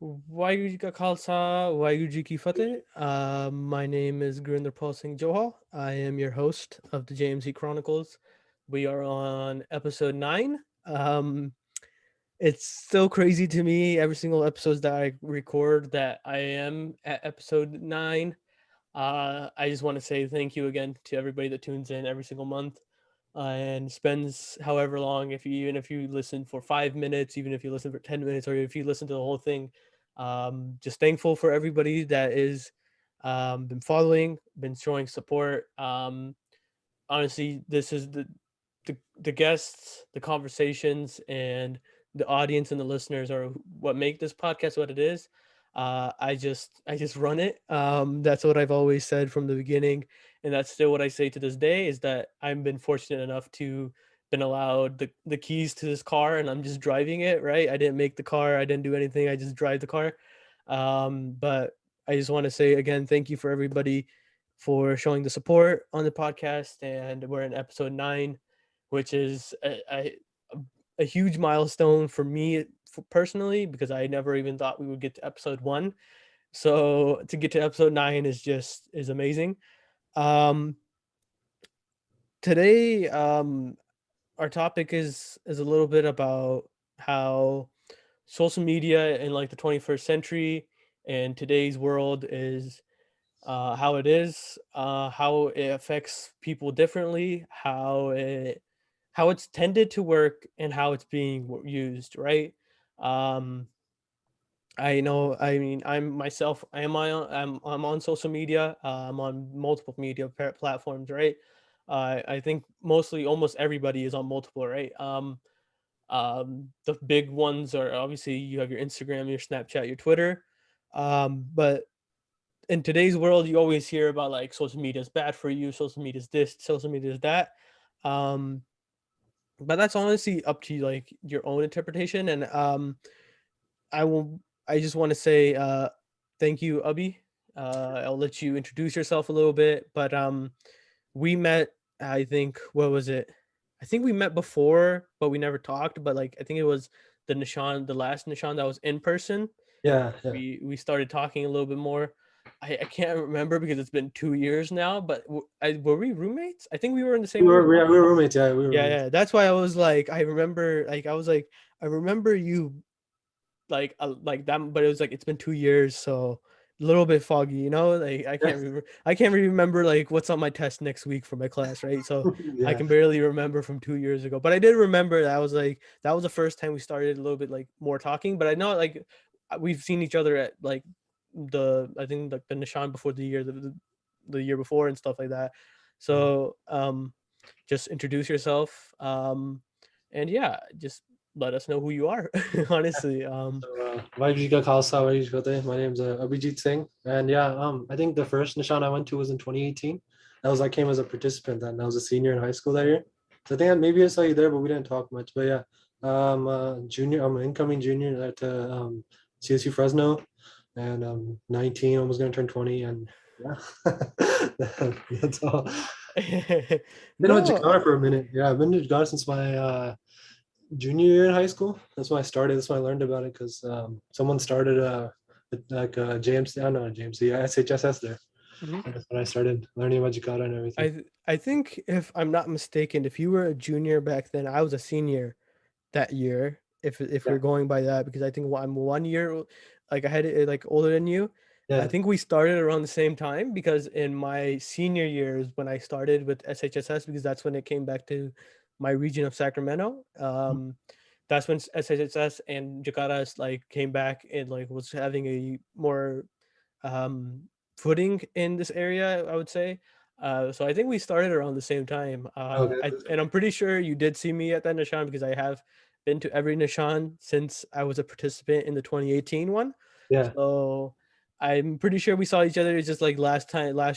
Waheguru Ji Ka Khalsa, Waheguru Ji Ki Fateh. My name is Gurinder Singh Johal. I am your host of the JMC Chronicles. We are on episode 9. It's still crazy to me every single episode that I record that I am at episode 9. I just want to say thank you again to everybody that tunes in every single month and spends however long, if you even if you listen for 5 minutes, even if you listen for 10 minutes, or if you listen to the whole thing. Just thankful for everybody that is been following, been showing support. Honestly, this is the guests, the conversations, and the audience and the listeners are what make this podcast what it is. I just run it. That's what I've always said from the beginning, and that's still what I say to this day. Is that I've been fortunate enough to been allowed the keys to this car, and I'm just driving it. Right, I didn't make the car. I didn't do anything. I just drive the car. But I just want to say again, thank you for everybody for showing the support on the podcast. And we're in episode 9, which is a huge milestone for me personally, because I never even thought we would get to episode 1. So to get to episode 9 is amazing. Um, Today, our topic is a little bit about how social media in like the 21st century and today's world is how it is, how it affects people differently, how it's tended to work, and how it's being used. Right. Um, I know. I mean, I'm myself. I am my own, I'm on social media. I'm on multiple media platforms. Right. I think mostly almost everybody is on multiple. Right. The big ones are obviously you have your Instagram, your Snapchat, your Twitter. But in today's world, you always hear about like social media is bad for you, social media is this, social media is that. Um, but that's honestly up to like your own interpretation. And I will. I just want to say thank you, Abby. I'll let you introduce yourself a little bit. But we met. I think what was it? I think we met before, but we never talked. But like I think it was the last Nishan that was in person. Yeah, yeah. We started talking a little bit more. I can't remember because it's been 2 years now. But were we roommates? I think we were in the We same room. were we were roommates. Yeah, we were Yeah, roommates. yeah. That's why I was like, I remember, like, I was like, I remember you like that, but it was like it's been 2 years, so a little bit foggy, you know. Like I can't really remember like what's on my test next week for my class, right? So I Yeah. can barely remember from 2 years ago, but I did remember that was like that was the first time we started a little bit like more talking. But I know like we've seen each other at like I think like the Nishan before the year before and stuff like that. So just introduce yourself, and yeah, just let us know who you are. Honestly. Vajika Khalsa, Vajika Fateh. My name's Abhijit Singh, and yeah, I think the first Nishan I went to was in 2018. That was I came as a participant, and I was a senior in high school that year. So I think maybe I saw you there, but we didn't talk much. But yeah, junior. I'm an incoming junior at CSU Fresno, and 19, almost gonna turn 20, and yeah, that's all. Been with No. Jakara for a minute. Yeah, I've been to Jakara since my junior year in high school. That's when I started. That's when I learned about it because someone started like a JMC, I don't know, JMC, SHSS there. Mhm. And that's when I started learning about Jakarta and everything. I think if I'm not mistaken, if you were a junior back then, I was a senior that year. If Yeah, we're going by that, because I think I'm 1 year like I had it like older than you. I yeah. think we started around the same time, because in my senior years when I started with SHSS, because that's when it came back to my region of Sacramento. That's when SHSS and Jakarta like came back and like was having a more um, footing in this area, I would say. So I think we started around the same time. Okay. And I'm pretty sure you did see me at that Nishan, because I have been to every Nishan since I was a participant in the 2018 one. Yeah. So I'm pretty sure we saw each other. It's just like last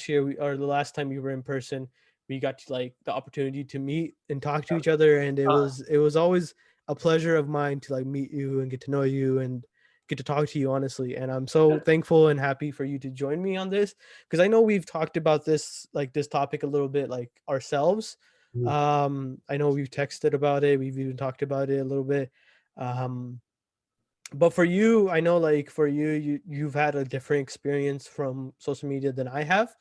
year, or the last time we were in person, we got to like the opportunity to meet and talk to each other, and Uh, it was always a pleasure of mine to like meet you and get to know you and get to talk to you, honestly. And I'm so yeah. thankful and happy for you to join me on this, because I know we've talked about this topic a little bit like ourselves. Mhm. I know we've texted about it, we've even talked about it a little bit. um But for you, I know like for you, you've had a different experience from social media than I have.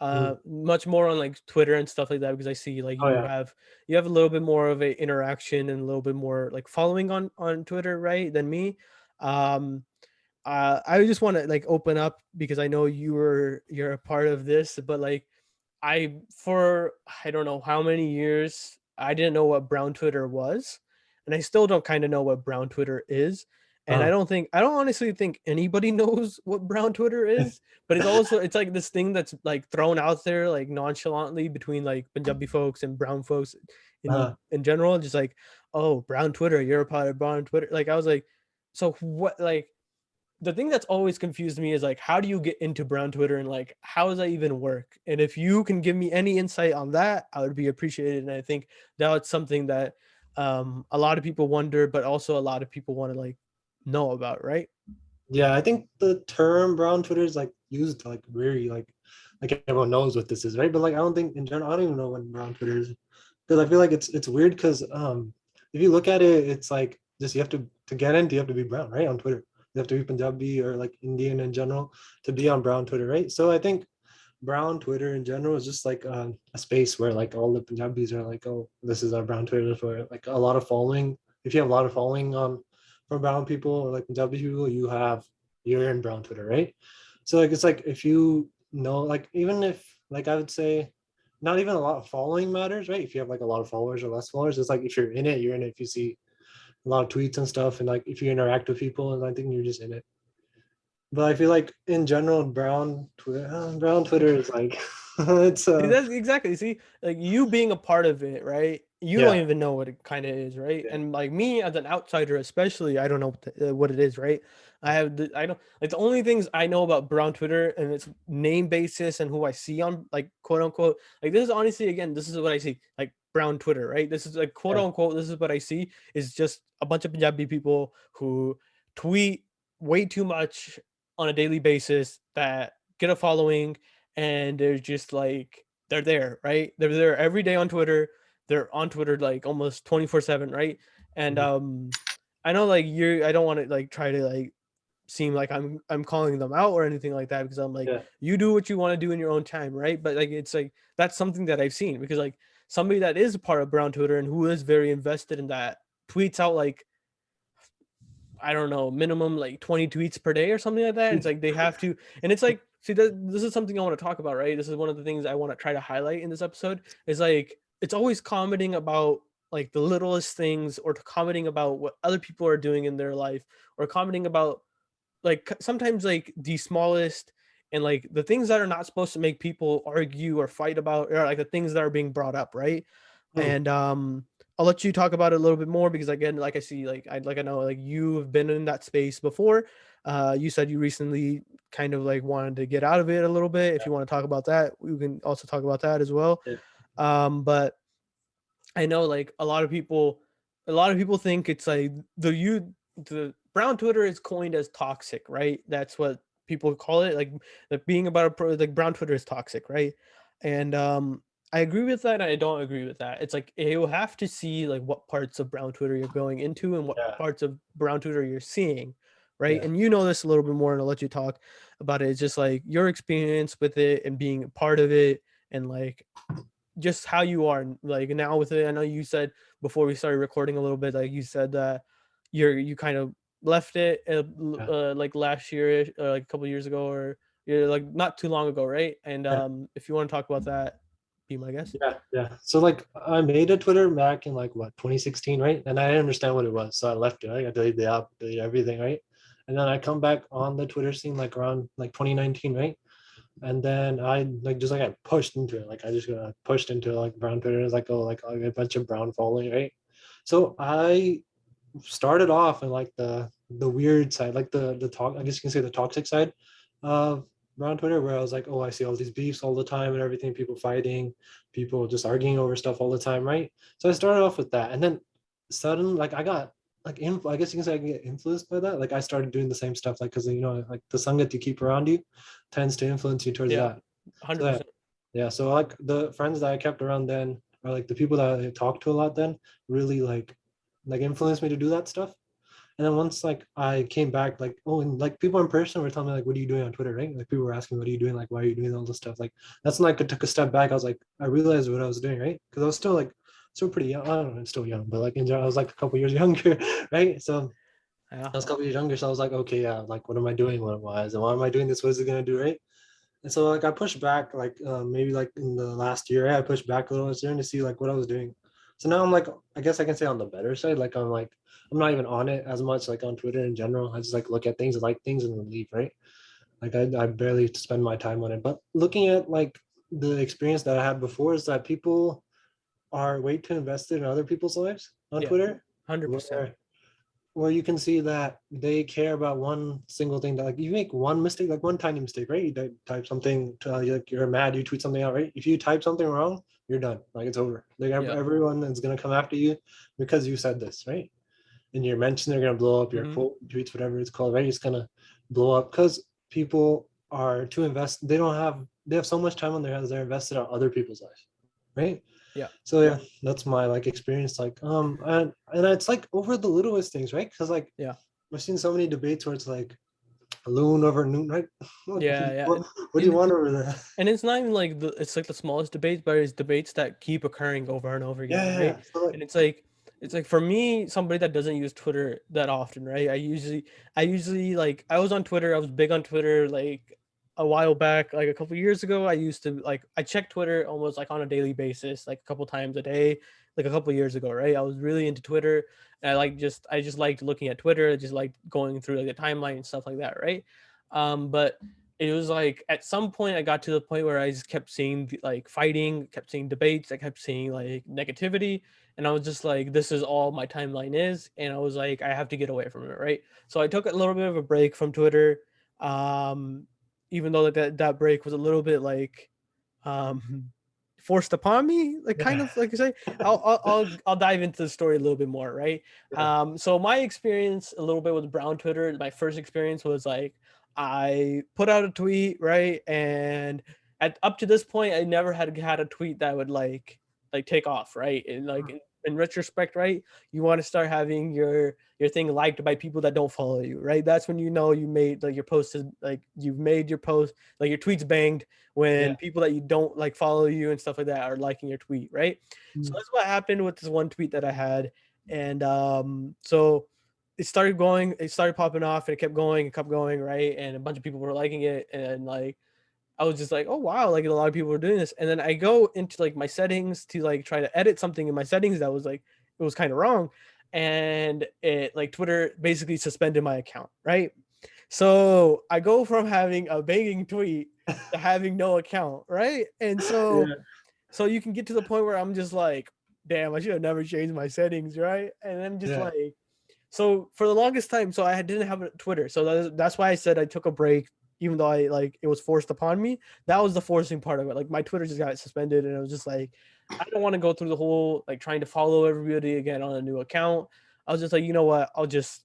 Mhm. Much more on like Twitter and stuff like that because I see like Oh yeah. you have a little bit more of a interaction and a little bit more like following on Twitter, right, than me. Um, I just want to like open up because I know you're a part of this, but like for I don't know how many years I didn't know what brown Twitter was, and I still don't kind of know what brown Twitter is. And Uh, I don't honestly think anybody knows what brown Twitter is, but it's like this thing that's like thrown out there like nonchalantly between like Punjabi folks and brown folks uh, in general, just like, oh, brown Twitter, you're a part of brown Twitter. Like I was like, so what like the thing that's always confused me is like how do you get into brown Twitter and like how does that even work? And if you can give me any insight on that, I would be appreciated. And I think that's something that a lot of people wonder, but also a lot of people want to like know about, right? yeah, I think the term brown Twitter is like used like very like everyone knows what this is, right? But like I don't think in general, I don't even know what brown Twitter is because I feel like it's weird because if you look at it, it's like just you have to get into you have to be brown, right? On Twitter. You have to be Punjabi or like Indian in general to be on brown Twitter, right? So I think brown Twitter in general is just like a space where like all the Punjabis are like, oh, this is our brown Twitter for like a lot of following. If you have a lot of following on from brown people or like Punjabi people, you're in brown Twitter, right? So like it's like if you know, like even if like I would say not even a lot of following matters, right? If you have like a lot of followers or less followers, it's like if you're in it, you're in it. If you see a lot of tweets and stuff, and like if you interact with people, and I think you're just in it. But I feel like in general, brown Twitter is like it's See, that's exactly. See, like you being a part of it, right? You don't yeah, even know what it kind of is, right? yeah, And like me as an outsider, especially, I don't know what it is, right? I don't like the only things I know about brown Twitter and its name basis and who I see on like quote unquote like this is honestly again this is what I see like brown Twitter, right? This is like quote yeah. unquote this is what I see is just a bunch of Punjabi people who tweet way too much on a daily basis that get a following and they're just like they're there, right? They're there every day on Twitter. They're on Twitter like almost 24/7, right? And Mhm. I know like you're I don't want to like try to like seem like I'm calling them out or anything like that because I'm like Yeah. you do what you want to do in your own time, right? But like it's like that's something that I've seen because like somebody that is a part of brown Twitter and who is very invested in that tweets out like I don't know, minimum like 20 tweets per day or something like that. And it's like they have to, and it's like, see, this is something I want to talk about, right? This is one of the things I want to try to highlight in this episode is like, it's always commenting about like the littlest things or commenting about what other people are doing in their life or commenting about like sometimes like the smallest and like the things that are not supposed to make people argue or fight about or like the things that are being brought up, right? Mm, And I'll let you talk about it a little bit more because again, like I see, like I know like you've been in that space before. You said you recently kind of like wanted to get out of it a little bit. If you want to talk about that, we can also talk about that as well. yeah, But I know like a lot of people think it's like the brown Twitter is coined as toxic, right? That's what people call it. Like being about like brown Twitter is toxic, right? And I agree with that. And I don't agree with that. It's like you have to see like what parts of brown Twitter you're going into and what yeah, parts of brown Twitter you're seeing, right? yeah, And you know this a little bit more, and I'll let you talk about it. It's just like your experience with it and being a part of it, and like just how you are like now with it. I know you said before we started recording a little bit, like you said that you kind of left it yeah, like last year, like a couple years ago, or you're like not too long ago, right? And yeah, if you want to talk about that, be my guest. yeah, yeah. So like I made a Twitter back in like what 2016, right? And I didn't understand what it was, so I left it. Right? I deleted the app, deleted everything, right? And then I come back on the Twitter scene like around like 2019, right? And then I like just like I pushed into it. Like I just got pushed into like brown Twitter. It's like oh like a bunch of brown following, right? So I started off in like the weird side, like the talk. I guess you can say the toxic side of around Twitter, where I was like, oh, I see all these beefs all the time and everything, people fighting, people just arguing over stuff all the time, right? So I started off with that, and then suddenly, like I got like I guess you can say I can get influenced by that. Like I started doing the same stuff, like because you know, like the sangat you keep around you tends to influence you towards Yeah, that. So that 100%. yeah, so like the friends that I kept around then, or like the people that I talked to a lot then, really like influenced me to do that stuff. And then once like I came back, like, oh, and like people in person were telling me like, what are you doing on Twitter, right? Like people were asking, what are you doing? Like, why are you doing all this stuff? Like that's when like I took a step back. I was like, I realized what I was doing, right? Because I was still like still pretty young. I don't know, I'm still young, but like in general, I was like a couple years younger, right? So Yeah. I was a couple years younger, so I was like, okay, yeah, like what am I doing? Why am I doing this? What is it gonna do, right? And so like I pushed back, like maybe like in the last year, I pushed back a little, starting to see like what I was doing. So now I'm like, I guess I can say on the better side, like I'm not even on it as much, like on Twitter in general. I just like look at things, I like things, and then leave, right? Like I barely spend my time on it. But looking at like the experience that I had before is that people are way too invested in other people's lives on Yeah. Twitter, 100%. where you can see that they care about one single thing, that like you make one mistake, like one tiny mistake, right? You type something to, like you're mad, you tweet something out, right? If you type something wrong, you're done. Like it's over. Like Yeah. everyone is gonna come after you because you said this, right? And your mentions are gonna blow up, your Hmm. quote tweets, whatever it's called, right? It's gonna blow up because people are too invest. They have so much time on their hands. They're invested on other people's lives, right? Yeah. So yeah, that's my like experience. Like and it's like over the littlest things, right? Because like Yeah. I've seen so many debates where it's like loon over noon, right? Yeah. Yeah. What do you And want over there? and it's not even like it's like the smallest debates, but it's debates that keep occurring over and over Yeah, again, yeah, right? yeah. So like, And it's like for me, somebody that doesn't use Twitter that often, right? I usually like I was on Twitter, I was big on Twitter like a while back, like a couple years ago. I used to like I check Twitter almost like on a daily basis, like a couple times a day, like a couple years ago, right? I was really into Twitter and I just liked looking at Twitter, I just liked going through like the timeline and stuff like that, right? But it was like at some point I got to the point where I just kept seeing like fighting, kept seeing debates, I kept seeing like negativity, and I was just like, this is all my timeline is, and I was like, I have to get away from it, right? So I took a little bit of a break from Twitter, um, even though that break was a little bit like um, forced upon me, like kind yeah, of like I say. I'll dive into the story a little bit more, right? yeah, So my experience a little bit with brown Twitter. My first experience was like I put out a tweet, right, and at up to this point, I never had a tweet that would like take off, right, and like in retrospect, right, you want to start having your thing liked by people that don't follow you, right? That's when you know you made like your post is like you've made your post like your tweets banged yeah. when people that you don't like follow you and stuff like that are liking your tweet, right? So Mm. that's what happened with this one tweet that I had, and so it started popping off, and it kept going, right? And a bunch of people were liking it, and like I was just like, oh wow, like a lot of people are doing this. And then I go into like my settings to like try to edit something in my settings that was like it was kind of wrong, and it like Twitter basically suspended my account, right? So I go from having a banging tweet to having no account, right? And so Yeah, so you can get to the point where I'm just like, damn, I should have never changed my settings, right? And I'm just yeah, like, so for the longest time, so I didn't have a Twitter, so that's why I said I took a break, even though I like it was forced upon me. That was the forcing part of it. Like my Twitter just got suspended, and it was just like, I don't want to go through the whole like trying to follow everybody again on a new account. I was just like, you know what, I'll just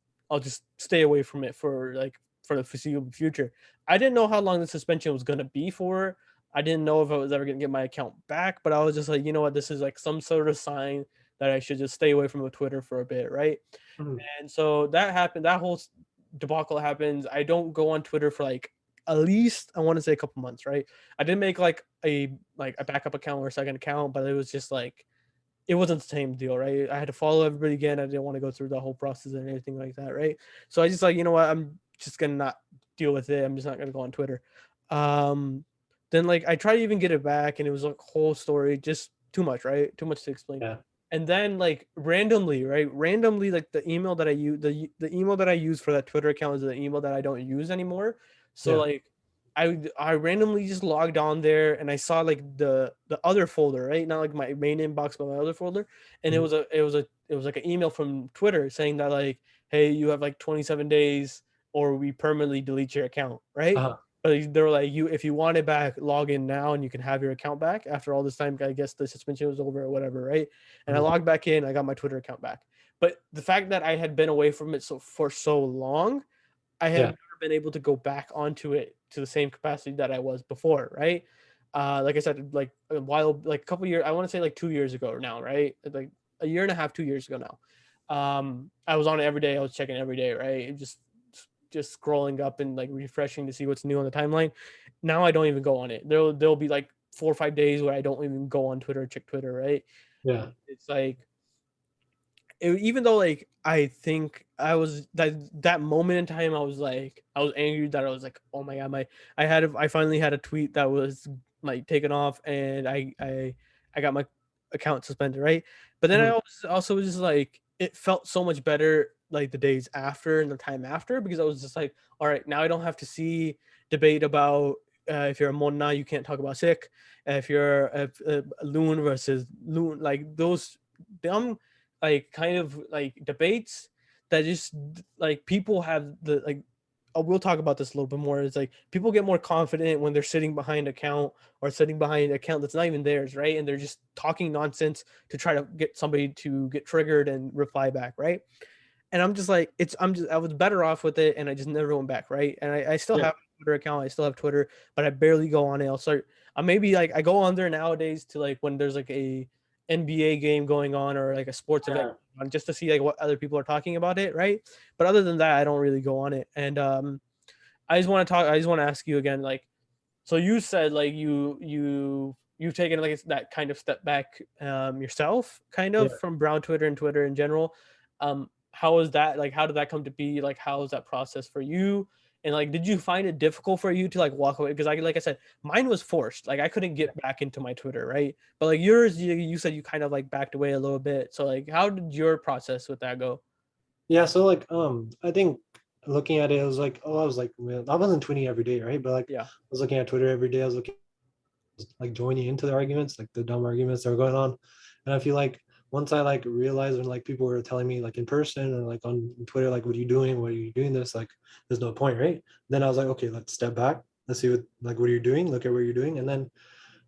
stay away from it for the foreseeable future. I didn't know how long the suspension was gonna be for. I didn't know if I was ever gonna get my account back, but I was just like, you know what, this is like some sort of sign that I should just stay away from the Twitter for a bit, right? mhm, And so that happened. That whole debacle happens. I don't go on Twitter for like at least I want to say a couple months, right? I didn't make like a backup account or a second account, but it was just like it wasn't the same deal, right? I had to follow everybody again. I didn't want to go through the whole process and anything like that, right? So I just like, you know what, I'm just gonna not deal with it. I'm just not gonna go on Twitter. Um, then like I tried to even get it back, and it was like a whole story, just too much, right? Too much to explain. yeah, And then like randomly, right? Randomly, like the email that I use, the email that I use for that Twitter account is the email that I don't use anymore. So yeah, like I randomly just logged on there, and I saw like the other folder, right? Not like my main inbox, but my other folder. And mhm, it was like an email from Twitter saying that like, hey, you have like 27 days or we permanently delete your account, right? uh-huh, But they were like, you if you want it back, log in now and you can have your account back after all this time. I guess the suspension was over or whatever, right? And I mhm, logged back in, I got my Twitter account back. But the fact that I had been away from it for so long, I have yeah, never been able to go back onto it to the same capacity that I was before, right? Like I said, like a while, like a couple years, I want to say like 2 years ago now, right? Like a year and a half, 2 years ago now. I was on it every day. I was checking every day, right? Just scrolling up and like refreshing to see what's new on the timeline. Now I don't even go on it. There'll be like 4 or 5 days where I don't even go on Twitter or check Twitter, right? Yeah. It's like even though like I think I was that moment in time, I was angry that I was like, oh my god, I finally had a tweet that was like taken off, and I got my account suspended, right? But then I Mhm. also was just like, it felt so much better like the days after and the time after, because I was just like, all right, now I don't have to see debate about if you're a Monna, you can't talk about sick. If you're a loon versus loon, like those dumb like kind of like debates that just like people have the like we'll talk about this a little bit more. It's like people get more confident when they're sitting behind account or sitting behind an account that's not even theirs, right? And they're just talking nonsense to try to get somebody to get triggered and reply back, right? And I'm just like, I was better off with it, and I just never went back, right? And I still Yeah. have a Twitter account, I still have Twitter, but I barely go on it. I'll start, I maybe like I go on there nowadays to like when there's like a NBA game going on or like a sports event Yeah. on, just to see like what other people are talking about it, right? But other than that, I don't really go on it. And I just want to ask you again, like, so you said like you've taken like that kind of step back yourself, kind of Yeah. from Brown Twitter and Twitter in general. How was that? Like, how did that come to be? Like, how was that process for you? And like, did you find it difficult for you to like walk away? Because like I said, mine was forced. Like, I couldn't get back into my Twitter, right? But like yours, you said you kind of like backed away a little bit. So like, how did your process with that go? Yeah. So like I think looking at it, it was like, oh, I was like, well, I wasn't tweeting every day, right? But like I Yeah, was looking at Twitter every day. I was looking like joining into the arguments, like the dumb arguments that were going on. And I feel like once I like realized when like people were telling me like in person or like on Twitter, like, what are you doing? What are you doing this? Like, there's no point, right? Then I was like, okay, let's step back. Let's see what are you doing? Look at what you're doing. And then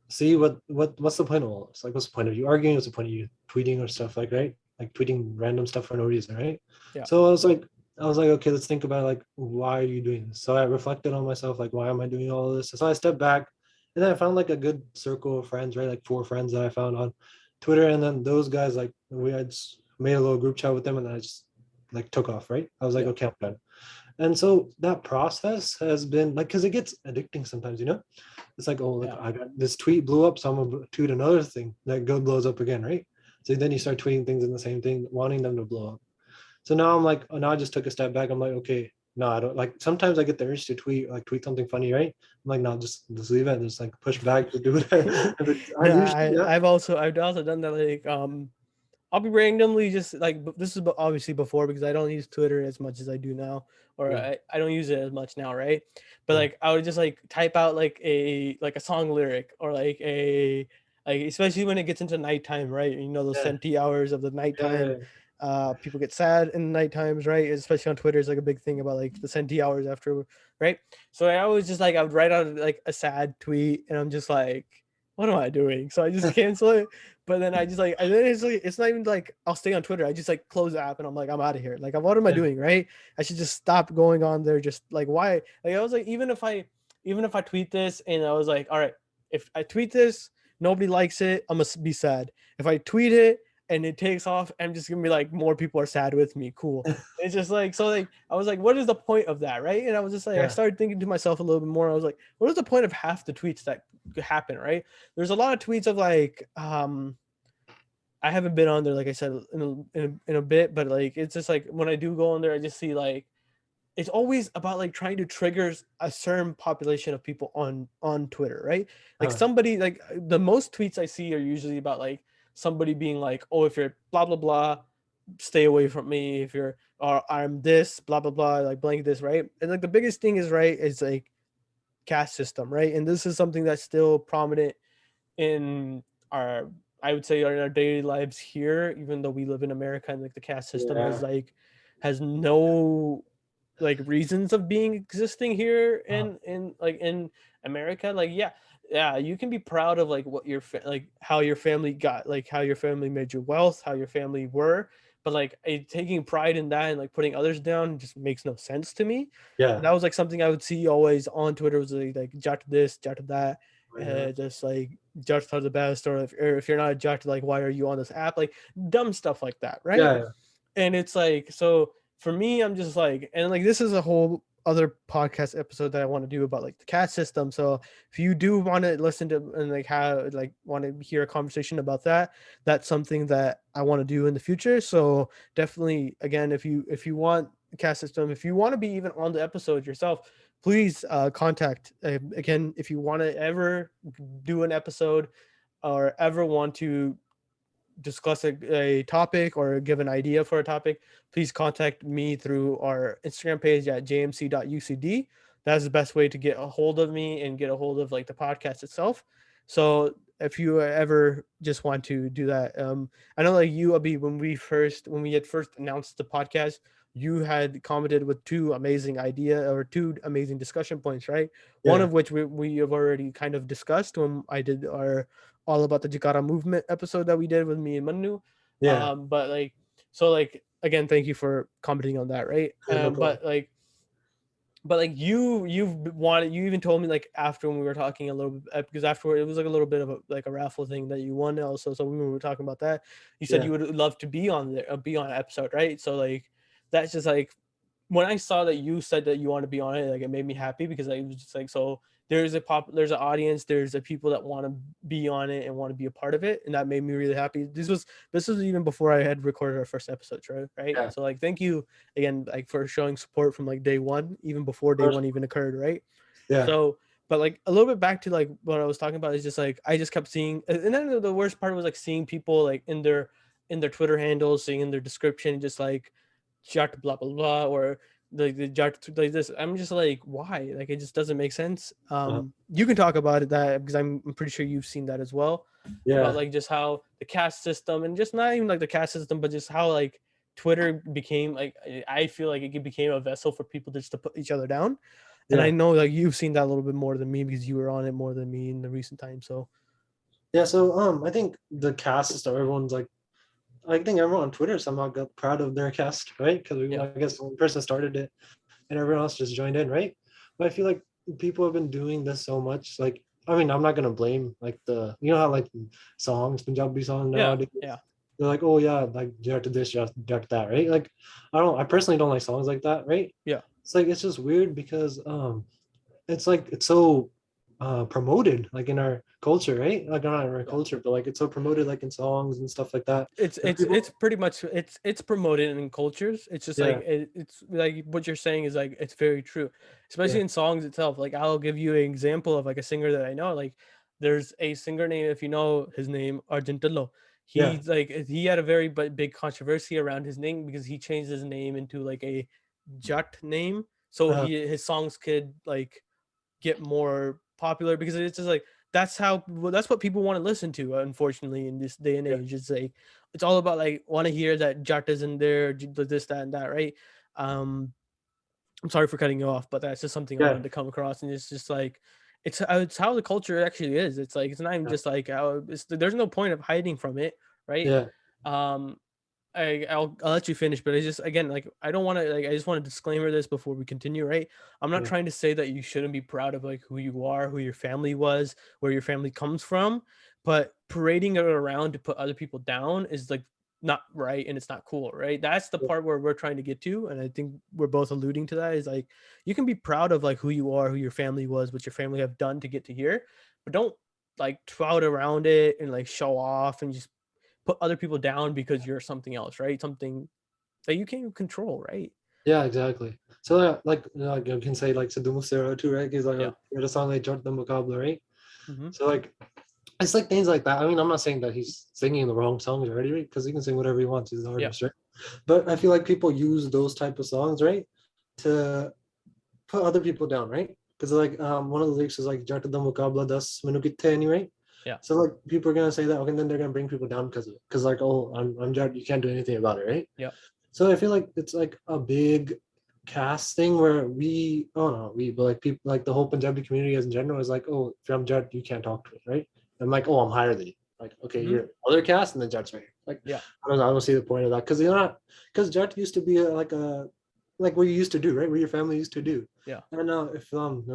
see what's the point of all this? Like, what's the point of you arguing? What's the point of you tweeting or stuff like, right? Like tweeting random stuff for no reason, right? yeah, So I was like, okay, let's think about like, why are you doing this? So I reflected on myself, like, why am I doing all of this? So I stepped back, and then I found like a good circle of friends, right? Like 4 friends that I found on Twitter, and then those guys, like, we had made a little group chat with them, and then I just like took off, right? I was like, yeah, okay, I'm done. And so that process has been like, because it gets addicting sometimes, you know? It's like, oh, look, yeah, I got this tweet blew up, so I'm gonna tweet another thing that go blows up again, right? So then you start tweeting things in the same thing, wanting them to blow up. So now I'm like, oh, now I just took a step back. I'm like, okay, no, I don't like. Sometimes I get the urge to tweet something funny, right? I'm like, no, just leave it, just like push back to do that. I yeah. usually, yeah, I've also done that. Like, I'll be randomly just like this is obviously before, because I don't use Twitter as much as I do now, or yeah, I don't use it as much now, right? But yeah, like I would just like type out like a song lyric, or like a like, especially when it gets into nighttime, right? You know, those yeah, senti hours of the yeah, nighttime. People get sad in the night times, right? Especially on Twitter is like a big thing about like the senti hours after, right? So I always just like I would write out like a sad tweet, and I'm just like, what am I doing? So I just cancel it. But then I just like, and then it's like, it's not even like I'll stay on Twitter. I just like close the app, and I'm like, I'm out of here. Like, what am I yeah, doing? Right? I should just stop going on there. Just like, why? Like, I was like, even if I tweet this and I was like, all right, if I tweet this, nobody likes it, I'm gonna be sad. If I tweet it and it takes off, I'm just gonna be like, more people are sad with me. Cool. It's just like, so like I was like, what is the point of that, right? And I was just like, I yeah, started thinking to myself a little bit more. I was like, what is the point of half the tweets that could happen, right? There's a lot of tweets of like I haven't been on there, like I said, in a bit, but like it's just like when I do go on there, I just see like it's always about like trying to trigger a certain population of people on Twitter, right? Like uh, somebody like the most tweets I see are usually about like somebody being like, oh, if you're blah blah blah, stay away from me. If you're or I'm this blah blah blah, like blank this, right? And like the biggest thing is right is like caste system, right? And this is something that's still prominent in our, I would say, in our daily lives here, even though we live in America, and like the caste system yeah, has no like reasons of being existing here uh, in America. Like, yeah, you can be proud of like what your like how your family got, like how your family made your wealth, how your family were, but like taking pride in that and like putting others down just makes no sense to me. And yeah, that was like something I would see always on Twitter, was like jot this, jot that, yeah, just like judge for the best, or if you're not a judge, like why are you on this app, like dumb stuff like that, right? yeah, and it's like, so for me, I'm just like, and like this is a whole other podcast episode that I want to do about like the caste system. So if you do want to listen to and like have like want to hear a conversation about that, that's something that I want to do in the future. So definitely, again, if you want the caste system, if you want to be even on the episode yourself, please contact again if you want to ever do an episode or ever want to discuss a topic or give an idea for a topic, please contact me through our Instagram page at jmc.ucd. That's the best way to get a hold of me and get a hold of like the podcast itself. So if you ever just want to do that, I know like you, Abhi, when we had first announced the podcast, you had commented with two amazing discussion points, right? One Yeah, of which we have already kind of discussed when I did our all about the Jakara movement episode that we did with me and Manu. yeah, But like, so like again, thank you for commenting on that, right? yeah, no problem. But like you even told me like after when we were talking a little bit because afterward it was like a little bit of a raffle thing that you won also. So when we were talking about that, you said Yeah, you would love to be on there, be on an episode, right? So like that's just like when I saw that you said that you want to be on it, like it made me happy because I was just like, so there's an audience, there's a people that want to be on it and want to be a part of it, and that made me really happy. This was even before I had recorded our first episode, right? yeah, of So like, thank you again, like for showing support from like day one, even before day course. one even occurred, right? Yeah, So, but like a little bit back to like what I was talking about is just like I just kept seeing, and then the worst part was like seeing people like in their Twitter handles, seeing in their description, just like Jart blah blah blah or the Jart like this. I'm just like, why? Like it just doesn't make sense. uh, You can talk about it that because I'm pretty sure you've seen that as well about yeah, like just how the caste system and just not even like the caste system, but just how like Twitter became like I feel like it became a vessel for people just to put each other down. And I yeah, know like you've seen that a little bit more than me because you were on it more than me in the recent time. So yeah. So I think the cast is everyone's like I think everyone on Twitter somehow got proud of their cast, right? Because yeah, I guess one person started it and everyone else just joined in, right? But I feel like people have been doing this so much. Like, I mean, I'm not gonna blame like the you know how like songs, Punjabi songs yeah, nowadays, yeah, they're like, oh yeah, like direct to this, direct to that, right? Like, I personally don't like songs like that, right? yeah. It's like it's just weird because it's like it's so promoted like in our culture, right? Like not in our Yeah. culture, but like it's so promoted like in songs and stuff like that. it's And it's it's people, pretty much it's promoted in cultures. It's just like yeah, it's like what you're saying is like it's very true, especially yeah, in songs itself. Like I'll give you an example of like a singer that I know. Like there's a singer name, if you know his name, Argentillo. yeah, He had a very big controversy around his name because he changed his name into like a Jat name, so uh, his songs could like get more popular because it's just like that's what people want to listen to, unfortunately, in this day and yeah, age. It's like it's all about like want to hear that Jat is in there, this, that, and that, right? I'm sorry for cutting you off, but that's just something I yeah, wanted to come across, and it's just like it's how the culture actually is. It's like it's not even yeah, just like there's no point of hiding from it, right? yeah, um I'll let you finish, but I just again like I don't want to like I just want to disclaimer this before we continue, right? I'm not yeah, trying to say that you shouldn't be proud of like who you are, who your family was, where your family comes from, but parading it around to put other people down is like not right and it's not cool, right? That's the yeah, part where we're trying to get to, and I think we're both alluding to that is like you can be proud of like who you are, who your family was, what your family have done to get to here, but don't like tout around it and like show off and just put other people down because you're something else, right? Something that you can't control, right? yeah, exactly. So like you can say like Sidhu Moosewala too, right? He's like Yeah. he had a song like Jot the Muqabla, right? Hmm. So like it's like things like that. I mean, I'm not saying that he's singing the wrong songs already, right? Because he can sing whatever he wants. He's an Yeah. artist, right? But I feel like people use those type of songs, right, to put other people down, right? Because like one of the lyrics is like Jat da Muqabla das manu kitte anyway. Yeah. So like people are gonna say that, okay, then they're gonna bring people down because of it. Because like, oh, I'm Jat, you can't do anything about it, right? Yeah. So I feel like it's like a big cast thing where oh no, but like people, like the whole Punjabi community as in general is like, oh, if I'm Jat, you can't talk to me, right? I'm like, oh, I'm higher than you. Like, okay, Hmm. you're other cast and then Jat's right here. Like, Yeah. I don't see the point of that because you're not, because Jat used to be like what you used to do, right? What your family used to do. Yeah. And now if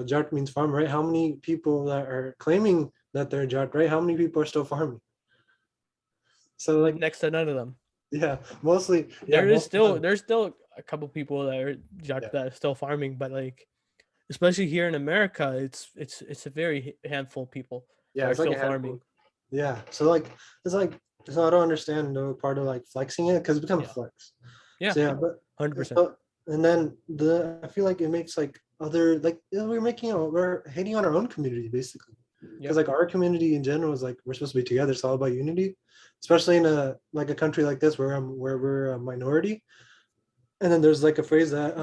Jat means farm, right? How many people that are claiming that they're Jat, right? How many people are still farming? So like Next to none of them. Yeah, mostly. Yeah, There is most of still them. there's still a couple people that are Yeah, that are still farming, but like especially here in America, it's a very handful of people that yeah, are it's like still a handful. farming. Yeah, so like it's like so I don't understand the part of like flexing it because it becomes Yeah, flex. yeah, So yeah, but 100%. so, and then the I feel like it makes like other like we're hating on our own community basically because Yep, like our community in general is like we're supposed to be together. It's all about unity, especially in a like a country like this where we're a minority. And then there's like a phrase that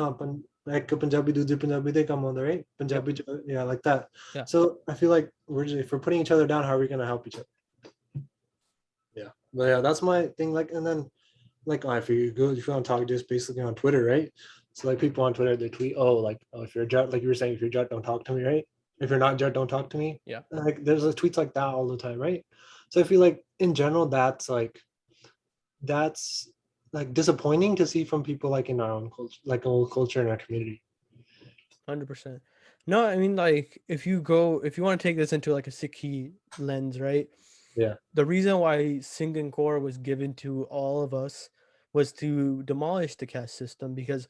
like Punjabi dooji Punjabi they come on the right yep, Punjabi yeah like that. yeah, So I feel like if we're putting each other down, how are we gonna help each other? Yeah, but yeah, that's my thing. Like, and then like if you want to talk just basically on Twitter, right? So like people on Twitter they tweet, oh like oh if you're a Jet, like you were saying, if you're Jet, don't talk to me, right? If you're not Jet, don't talk to me. yeah. Like there's tweets like that all the time, right? So I feel like in general that's like disappointing to see from people like in our own culture, like our culture and our community. 100%. No, I mean, like, if you want to take this into like a Sikhi lens, right? Yeah, The reason why Singapore was given to all of us was to demolish the caste system because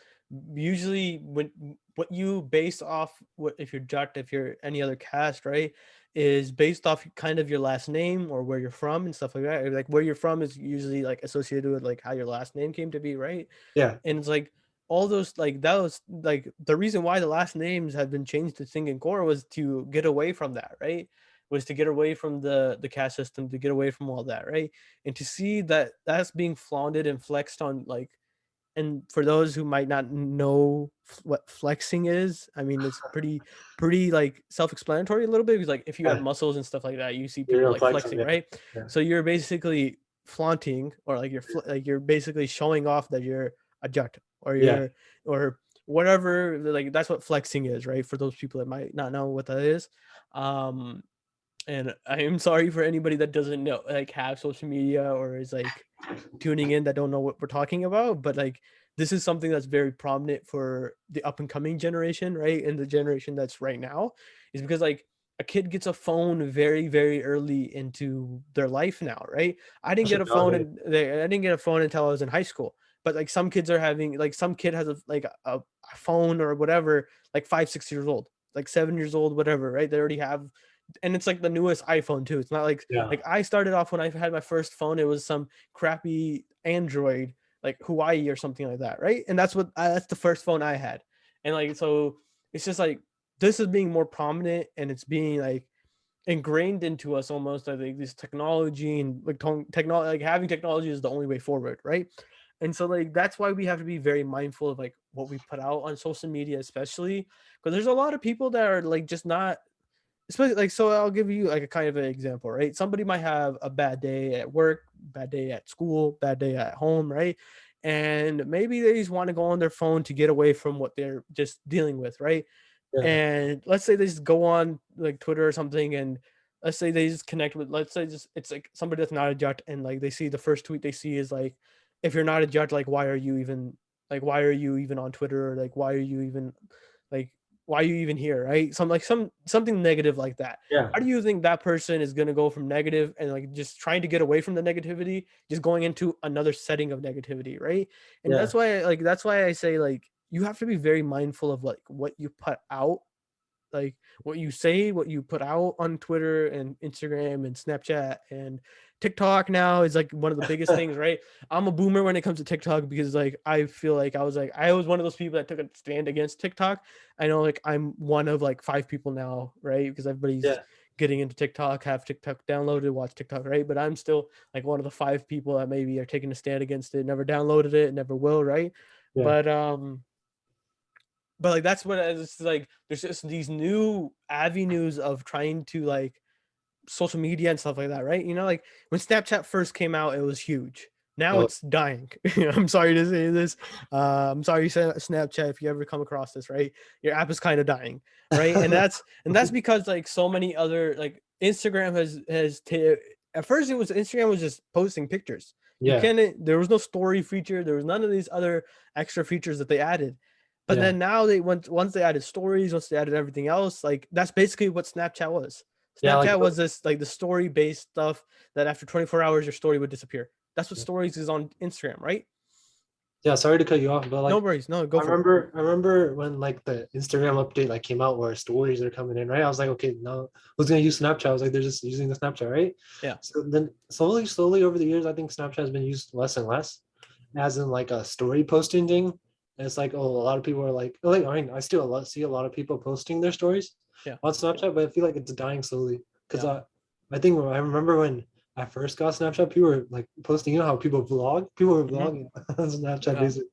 usually when what you base off what if you're Jat, if you're any other caste, right, is based off kind of your last name or where you're from and stuff like that. Like where you're from is usually like associated with like how your last name came to be, right? yeah, And it's like all those like that was like the reason why the last names had been changed to Singh and Kaur was to get away from that, right? Was to get away from the caste system, to get away from all that, right? And to see that that's being flaunted and flexed on like, and for those who might not know what flexing is, I mean it's pretty like self-explanatory a little bit because like if you have yeah. muscles and stuff like that, you see You're people gonna like flex them, flexing, yeah, right? yeah, So you're basically flaunting or like you're basically showing off that you're a jat or yeah, you're or whatever, like that's what flexing is, right? For those people that might not know what that is. um and I am sorry for anybody that doesn't know like have social media or is like tuning in that don't know what we're talking about, but like this is something that's very prominent for the up and coming generation, right? And the generation that's right now is because like a kid gets a phone very very early into their life now, right? I didn't get especially a phone nowadays. and I didn't get a phone until I was in high school, but like some kids are having like some kid has a phone or whatever like 5 6 years old, like 7 years old, whatever, right? They already have, and it's like the newest iPhone too. It's not Yeah, like I started off when I had my first phone, it was some crappy Android, like Hawaii or something like that, right? And that's the first phone I had, and like so it's just like this is being more prominent and it's being like ingrained into us almost. I think this technology and like technology, like having technology is the only way forward, right? And so like that's why we have to be very mindful of like what we put out on social media, especially because there's a lot of people that are like just not, especially like, so I'll give you like a kind of an example, right? Somebody might have a bad day at work, bad day at school, bad day at home, right? And maybe they just want to go on their phone to get away from what they're just dealing with, right? yeah, And let's say they just go on like Twitter or something, and let's say they just connect with, let's say just it's like somebody that's not a judge, and like they see the first tweet they see is like, if you're not a judge, like why are you even on Twitter, or like why are you even like why are you even here, right? Something negative like that. yeah, How do you think that person is going to go from negative and like just trying to get away from the negativity, just going into another setting of negativity, right? And yeah, that's why I say like you have to be very mindful of like what you put out, like what you say, what you put out on Twitter and Instagram and Snapchat and TikTok now is like one of the biggest things, right? I'm a boomer when it comes to TikTok because like I feel like I was one of those people that took a stand against TikTok. I know like I'm one of like 5 people now, right? Because everybody's yeah, getting into TikTok, have TikTok downloaded, watch TikTok, right? But I'm still like one of the 5 people that maybe are taking a stand against it, never downloaded it, never will, right? yeah, But like that's what it's like there's just these new avenues of trying to like social media and stuff like that, right? You know, like when Snapchat first came out, it was huge. Now oh, it's dying. I'm sorry to say this. I'm sorry, Snapchat, if you ever come across this, right? Your app is kind of dying, right? And that's because like so many other like Instagram at first it was Instagram was just posting pictures. You yeah, can't. There was no story feature. There was none of these other extra features that they added. But yeah, then now they went once they added stories, once they added everything else, like that's basically what Snapchat was. yeah. Like Snapchat was this like the story based stuff that after 24 hours your story would disappear. That's what stories is on Instagram, right? Yeah, sorry to cut you off, but No like worries. No, go I for it. remember I remember when like the Instagram update like came out where stories are coming in, right? I was like, okay, now who's gonna use Snapchat? I was like, they're just using the Snapchat, right? Yeah. So then slowly over the years, I think Snapchat has been used less and less as in like a story posting thing. And it's like, oh, a lot of people are like, I mean, I still see a lot of people posting their stories Yeah. on Snapchat, but I feel like it's dying slowly. Because Yeah. I think I remember when I first got Snapchat, people were like posting, you know how people vlog? People were Hmm. vlogging on Snapchat Yeah. basically.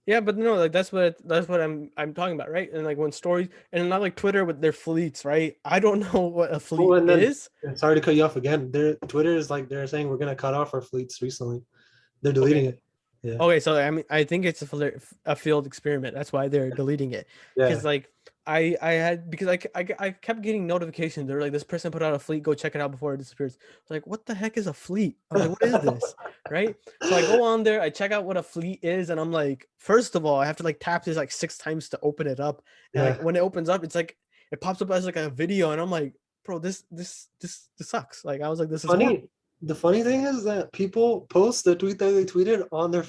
Yeah, but no, like that's what I'm talking about, right? And like when stories and not like Twitter with their fleets, right? I don't know what a Oh, fleet and then is. sorry to cut you off again. Their Twitter is like they're saying we're gonna cut off our fleets recently. They're deleting Okay. it. Yeah. Okay, so I mean, I think it's a failed experiment. That's why they're deleting it. Because Yeah. like I had because I kept getting notifications. They're like, this person put out a fleet. Go check it out before it disappears. I was like, what the heck is a fleet? I was like, what is this? Right. So I go on there. I check out what a fleet is, and I'm like, first of all, I have to like tap this like 6 times to open it up. And like Yeah. when it opens up, it's like it pops up as like a video, and I'm like, bro, this sucks. Like I was like, this is horrible. Funny. The funny thing is that people post the tweet that they tweeted on their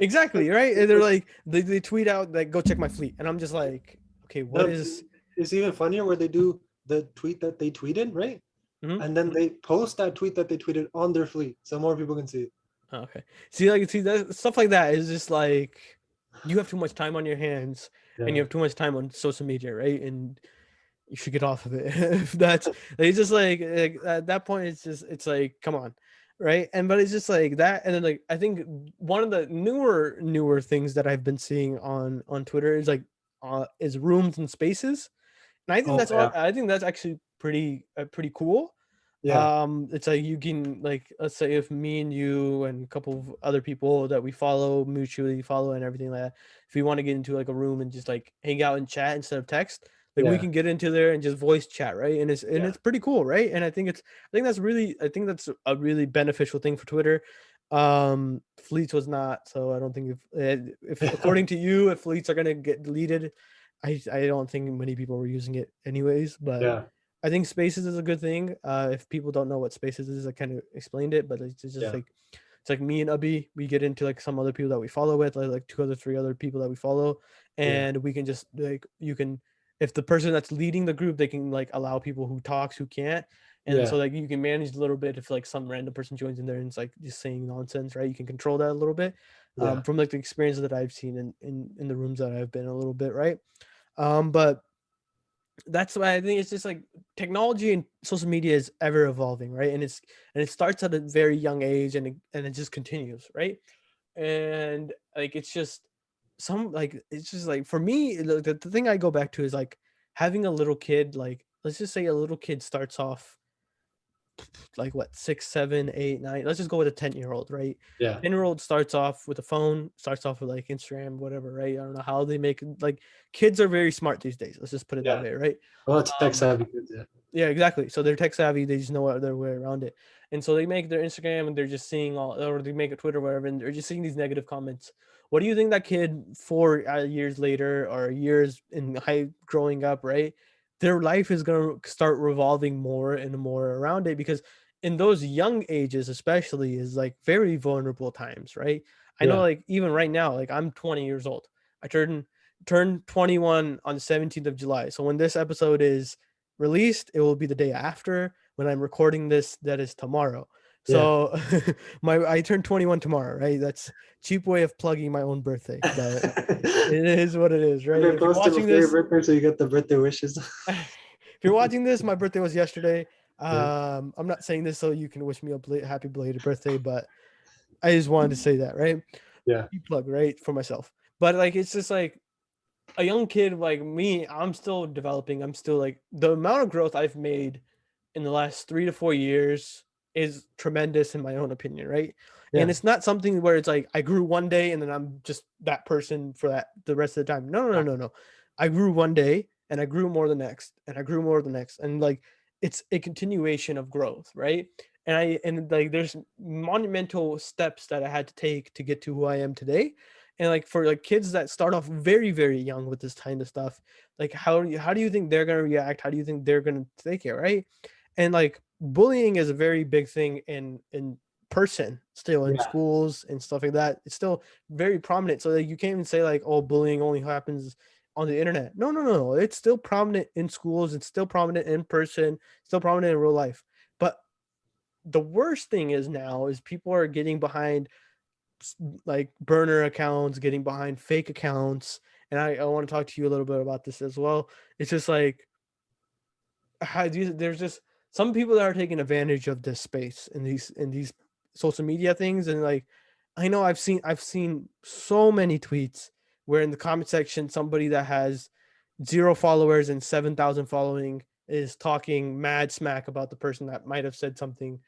Exactly, right? And they're like, they tweet out like, "Go check my fleet," and I'm just like, okay, what No, is? it's even funnier where they do the tweet that they tweeted, right? Mhm. And then they post that tweet that they tweeted on their fleet, so more people can see it. Oh, okay, see that stuff like that is just like you have too much time on your hands, and you Yeah, have too much time on social media, right? And you should get off of it. If that's it's just like at that point, it's like, come on, right? And but it's just like that, and then like I think one of the newer things that I've been seeing on Twitter is rooms and spaces. And I think oh yeah, I think that's actually pretty cool. yeah, It's like you can like let's say if me and you and a couple of other people that we follow mutually follow and everything like that, if we want to get into like a room and just like hang out and chat instead of text, like we yeah, can get into there and just voice chat, right? And yeah. it's pretty cool, right? And I think that's a really beneficial thing for Twitter. Fleets was not, so I don't think if according to you, if fleets are gonna get deleted, I don't think many people were using it anyways, but Yeah, I think Spaces is a good thing. If people don't know what Spaces is, I kind of explained it, but it's just yeah, like it's like me and Ubby, we get into like some other people that we follow with, like two other, three other people that we follow, yeah, and we can just like you can if the person that's leading the group, they can like allow people who talks who can't. And so yeah, like you can manage a little bit if like some random person joins in there and it's like just saying nonsense, right? You can control that a little bit. yeah, From like the experience that I've seen in the rooms that I've been a little bit, right? But that's why I think it's just like technology and social media is ever evolving, right? And it starts at a very young age and it just continues, right? And like it's just some like it's just like for me the thing I go back to is like having a little kid, like let's just say a little kid starts off like what 6, 7, 8, 9. Let's just go with a 10-year-old, right? yeah, 10-year-old starts off with a phone, starts off with like Instagram, whatever, right? I don't know how they make like kids are very smart these days. Let's just put it that yeah. way, right? Well, it's tech Um, savvy kids, yeah, yeah, exactly. So they're tech savvy. They just know their way around it. And so they make their Instagram and they're just seeing all, or they make a Twitter, or whatever, and they're just seeing these negative comments. What do you think that kid 4 years later or years in high growing up, right? Their life is going to start revolving more and more around it because in those young ages, especially, is like very vulnerable times, right? I know, yeah, like, even right now, like, I'm 20 years old. I turned 21 on the 17th of July. So when this episode is released, it will be the day after. When I'm recording this, that is tomorrow. yeah. So my I turned 21 tomorrow, right? That's cheap way of plugging my own birthday, but it is what it is, right? They If you're post it watching before your this, birthday, so you get the birthday wishes. if you're watching this, my birthday was yesterday. Yeah, I'm not saying this so you can wish me a happy belated birthday, but I just wanted to say that, right? yeah, Plug, right, for myself. But like, it's just like a young kid like me, I'm still developing. I'm still like the amount of growth I've made in the last 3 to 4 years is tremendous in my own opinion, right? And yeah, it's not something where it's like I grew one day and then I'm just that person for that the rest of the time. No, no, no, no, no. I grew one day and I grew more the next and I grew more the next. And like it's a continuation of growth, right? And like there's monumental steps that I had to take to get to who I am today. And like for like kids that start off very, very young with this kind of stuff, like how do you think they're gonna react? How do you think they're gonna take it, right? And like bullying is a very big thing in person still in Yeah. schools and stuff like that. It's still very prominent. So like, you can't even say like, oh, bullying only happens on the internet. No, no, no, no. It's still prominent in schools. It's still prominent in person. Still prominent in real life. But the worst thing is now is people are getting behind like burner accounts, getting behind fake accounts. And I want to talk to you a little bit about this as well. It's just like there's just some people that are taking advantage of this space in these social media things. And like I know I've seen so many tweets where in the comment section somebody that has 0 followers and 7,000 following is talking mad smack about the person that might have said something,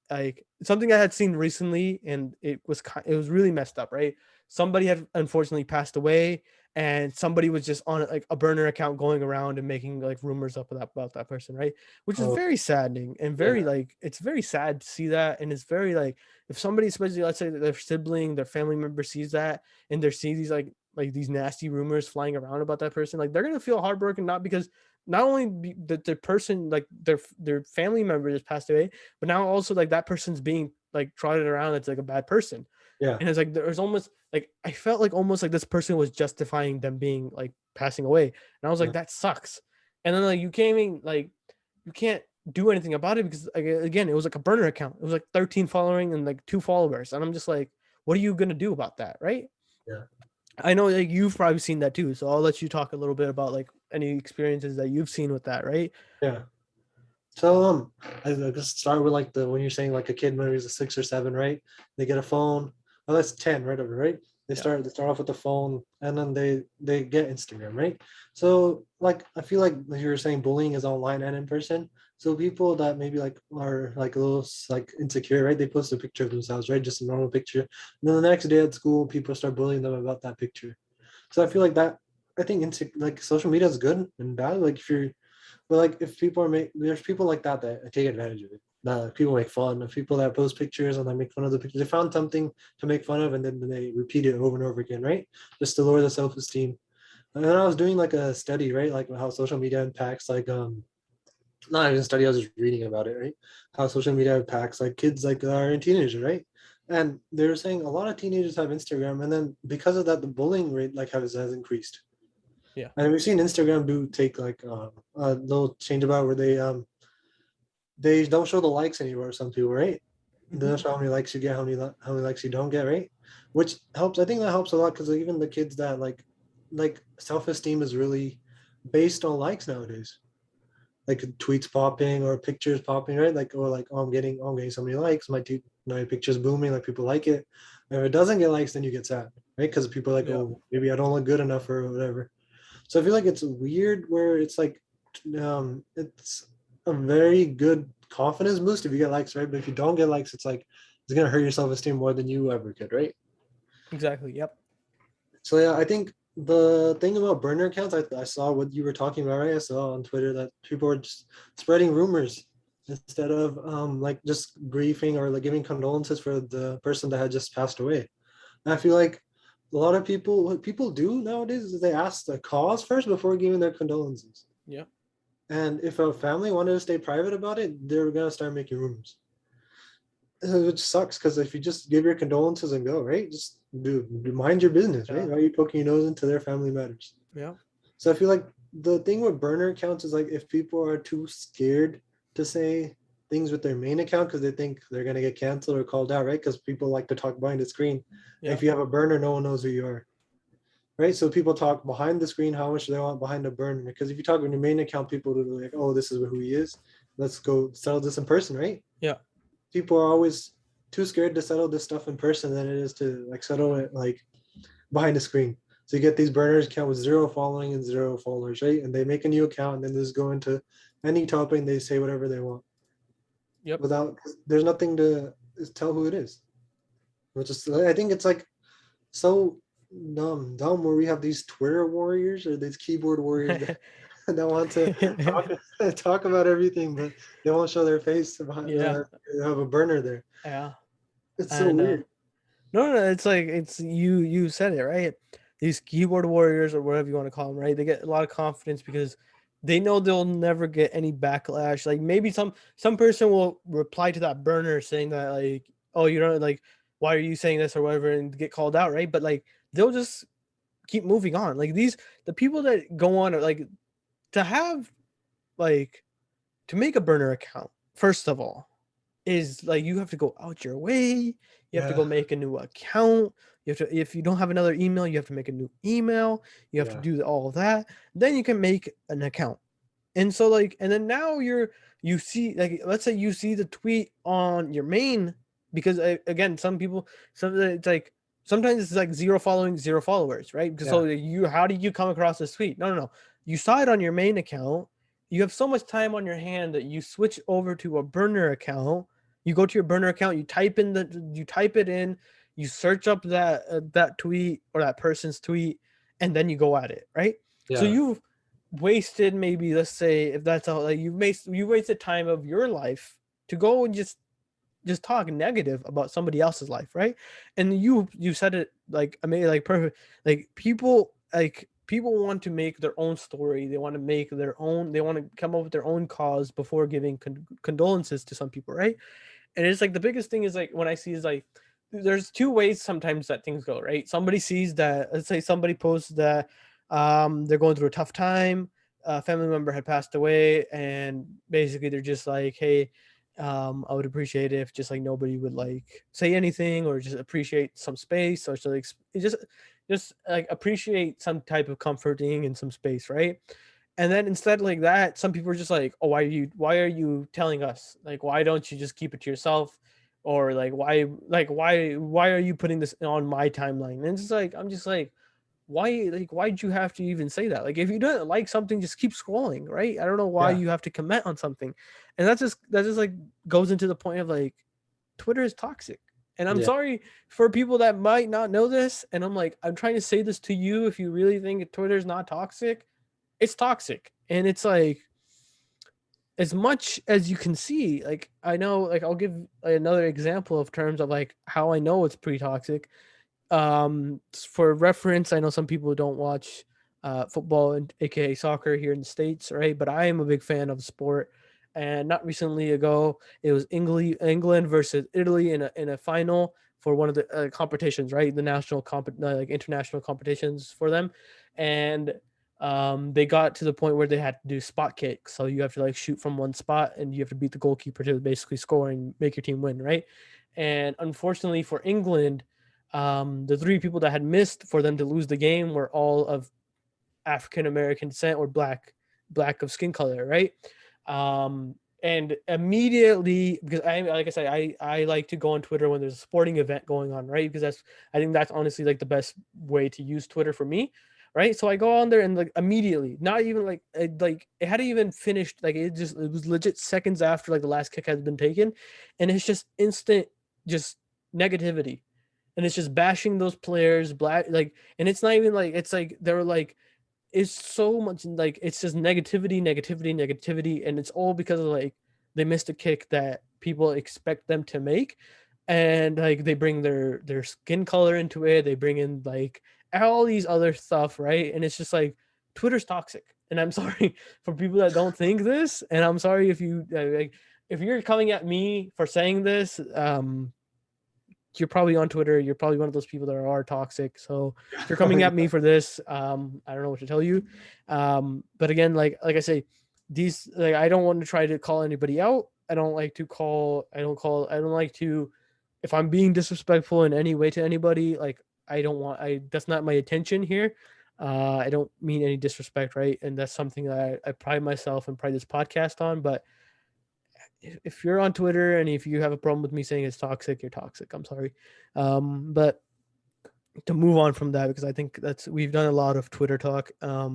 like something I had seen recently, and it was really messed up, right? Somebody had unfortunately passed away, and somebody was just on like a burner account going around and making like rumors up about that person, right? Which is Oh, very saddening and very yeah. like it's very sad to see that, and it's very like if somebody, especially let's say that their sibling, their family member sees that and they see these like these nasty rumors flying around about that person, like they're gonna feel heartbroken, not because not only that the person like their family member just passed away, but now also like that person's being like trotted around it's like a bad person. Yeah. And it's like there's almost like I felt like almost like this person was justifying them being like passing away. And I was like, Yeah. that sucks. And then like you can't even like you can't do anything about it because like, again, it was like a burner account. It was like 13 following and like 2 followers. And I'm just like, what are you gonna do about that? Right. Yeah. I know like you've probably seen that too. So I'll let you talk a little bit about like any experiences that you've seen with that, right? Yeah. So I just start with like the when you're saying like a kid when he's a 6 or 7, right? They get a phone. Oh, that's 10, right over, right? Yeah. They start off with the phone and then they get Instagram, right? So like I feel like you were saying bullying is online and in person. So people that maybe like are like a little like insecure, right? They post a picture of themselves, right? Just a normal picture. And then the next day at school, people start bullying them about that picture. So I feel like that I think like social media is good and bad. Like if you're but like if people are there's people like that take advantage of it. That people make fun of people that post pictures and they make fun of the pictures. They found something to make fun of and then they repeat it over and over again, right? Just to lower the self-esteem. And then I was doing like a study, right? Like how social media impacts like not even a study, I was just reading about it, right? How social media impacts like kids like are in teenagers, right? And they were saying a lot of teenagers have Instagram, and then because of that, the bullying rate like has increased. Yeah. And we've seen Instagram do take like a little change about where they don't show the likes anymore. Some people, right? They Mm-hmm. don't show how many likes you get, how many likes you don't get, right? Which helps. I think that helps a lot because even the kids that like self esteem is really based on likes nowadays. Like tweets popping or pictures popping, right? Like or like I'm getting so many likes. My picture's booming, like people like it. And if it doesn't get likes, then you get sad, right? Because people are like, Yeah. oh, maybe I don't look good enough or whatever. So I feel like it's weird where it's like it's a very good confidence boost if you get likes, right? But if you don't get likes, it's like it's gonna hurt your self-esteem more than you ever could, right? Exactly. Yep. So yeah, I think the thing about burner accounts, I saw what you were talking about, right? I saw on Twitter that people were just spreading rumors instead of like just grieving or like giving condolences for the person that had just passed away. And I feel like a lot of people, what people do nowadays is they ask the cause first before giving their condolences. Yeah. And if a family wanted to stay private about it, they're gonna start making rumors. Which sucks because if you just give your condolences and go, right? Just mind your business, right? Yeah. Why are you poking your nose into their family matters? Yeah. So I feel like the thing with burner accounts is like if people are too scared to say things with their main account because they think they're gonna get canceled or called out, right? Because people like to talk behind the screen. And Yeah. if you have a burner, no one knows who you are, right? So people talk behind the screen how much they want behind the burner. Because if you talk on your main account, people will be like, oh, this is who he is. Let's go settle this in person, right? Yeah. People are always too scared to settle this stuff in person than it is to like settle it like behind the screen. So you get these burners account with 0 following and 0 followers, right? And they make a new account and then just go into any topic and they say whatever they want Yep. without there's nothing to tell who it is. Which is I think it's like so dumb where we have these Twitter warriors or these keyboard warriors that want to talk talk about everything, but they won't show their face behind Yeah. they have a burner there. Yeah. It's so And weird. no, no, it's like it's you said it right. These keyboard warriors or whatever you want to call them, right? They get a lot of confidence because they know they'll never get any backlash. Like maybe some person will reply to that burner saying that like oh, you know, like, why are you saying this or whatever, and get called out, right? But like they'll just keep moving on. Like the people that go on are like to have like to make a burner account. First of all, is like you have to go out your way. You have to Yeah. go make a new account. You have to, if you don't have another email, you have to make a new email. You have to Yeah. do all of that. Then you can make an account. And so like, and then now you see like, let's say you see the tweet on your main, because again, some people, some it's like sometimes it's like zero following, zero followers, right? Because so Yeah. you, how did you come across this tweet? No, no, no. You saw it on your main account. You have so much time on your hand that you switch over to a burner account. You go to your burner account, you type it in, you search up that tweet or that person's tweet, and then you go at it, right? So Yeah. you've wasted, maybe let's say, if that's all, like you wasted time of your life to go and just talk negative about somebody else's life, right? And you said it like, I mean, like perfect. Like people want to make their own story, they want to make their own, they want to come up with their own cause before giving condolences to some people, right? And it's like the biggest thing is like when I see is like there's two ways sometimes that things go, right? Somebody sees that, let's say somebody posts that they're going through a tough time, a family member had passed away, and basically they're just like, hey, I would appreciate it if just like nobody would like say anything or just appreciate some space, or so like just like appreciate some type of comforting and some space, right? And then instead like that, some people are just like, oh, why are you telling us? Like, why don't you just keep it to yourself? Or like why are you putting this on my timeline? And it's just like, I'm just like, why'd you have to even say that? Like, if you don't like something, just keep scrolling, right? I don't know why Yeah. you have to comment on something. And that just like goes into the point of like Twitter is toxic. And I'm Yeah. sorry for people that might not know this. And I'm like, I'm trying to say this to you. If you really think Twitter is not toxic, it's toxic. And it's like, as much as you can see, like, I know, like, I'll give another example of terms of like how I know it's pretty toxic. For reference, I know some people don't watch football and aka soccer here in the States, right? But I am a big fan of the sport. And not recently ago, it was England versus Italy in a final for one of the competitions, right? The like international competitions for them. And they got to the point where they had to do spot kicks. So you have to like shoot from one spot and you have to beat the goalkeeper to basically score and make your team win, right? And unfortunately for England, the three people that had missed for them to lose the game were all of African American descent or black of skin color, right? And immediately, because I, like I said, I like to go on Twitter when there's a sporting event going on, right? Because I think that's honestly like the best way to use Twitter for me, right? So I go on there and like immediately, not even like it hadn't even finished, like it was legit seconds after like the last kick had been taken, and it's just instant, just negativity, and it's just bashing those players, black, like, and it's not even like, it's like they're like, it's so much like, it's just negativity, negativity, negativity, and it's all because of like they missed a kick that people expect them to make, and like they bring their skin color into it, they bring in like all these other stuff, right? And it's just like Twitter's toxic, and I'm sorry for people that don't think this, and I'm sorry if you like, if you're coming at me for saying this, you're probably on Twitter. You're probably one of those people that are toxic. So if you're coming at me for this, I don't know what to tell you. But again, like I say, these, like, I don't want to try to call anybody out. I don't like to call. I don't call. I don't like to. If I'm being disrespectful in any way to anybody, like, I don't want. I That's not my intention here. I don't mean any disrespect, right? And that's something that I pride myself and pride this podcast on. But if you're on Twitter and if you have a problem with me saying it's toxic, you're toxic. I'm sorry. But to move on from that, because I think that's, we've done a lot of Twitter talk. I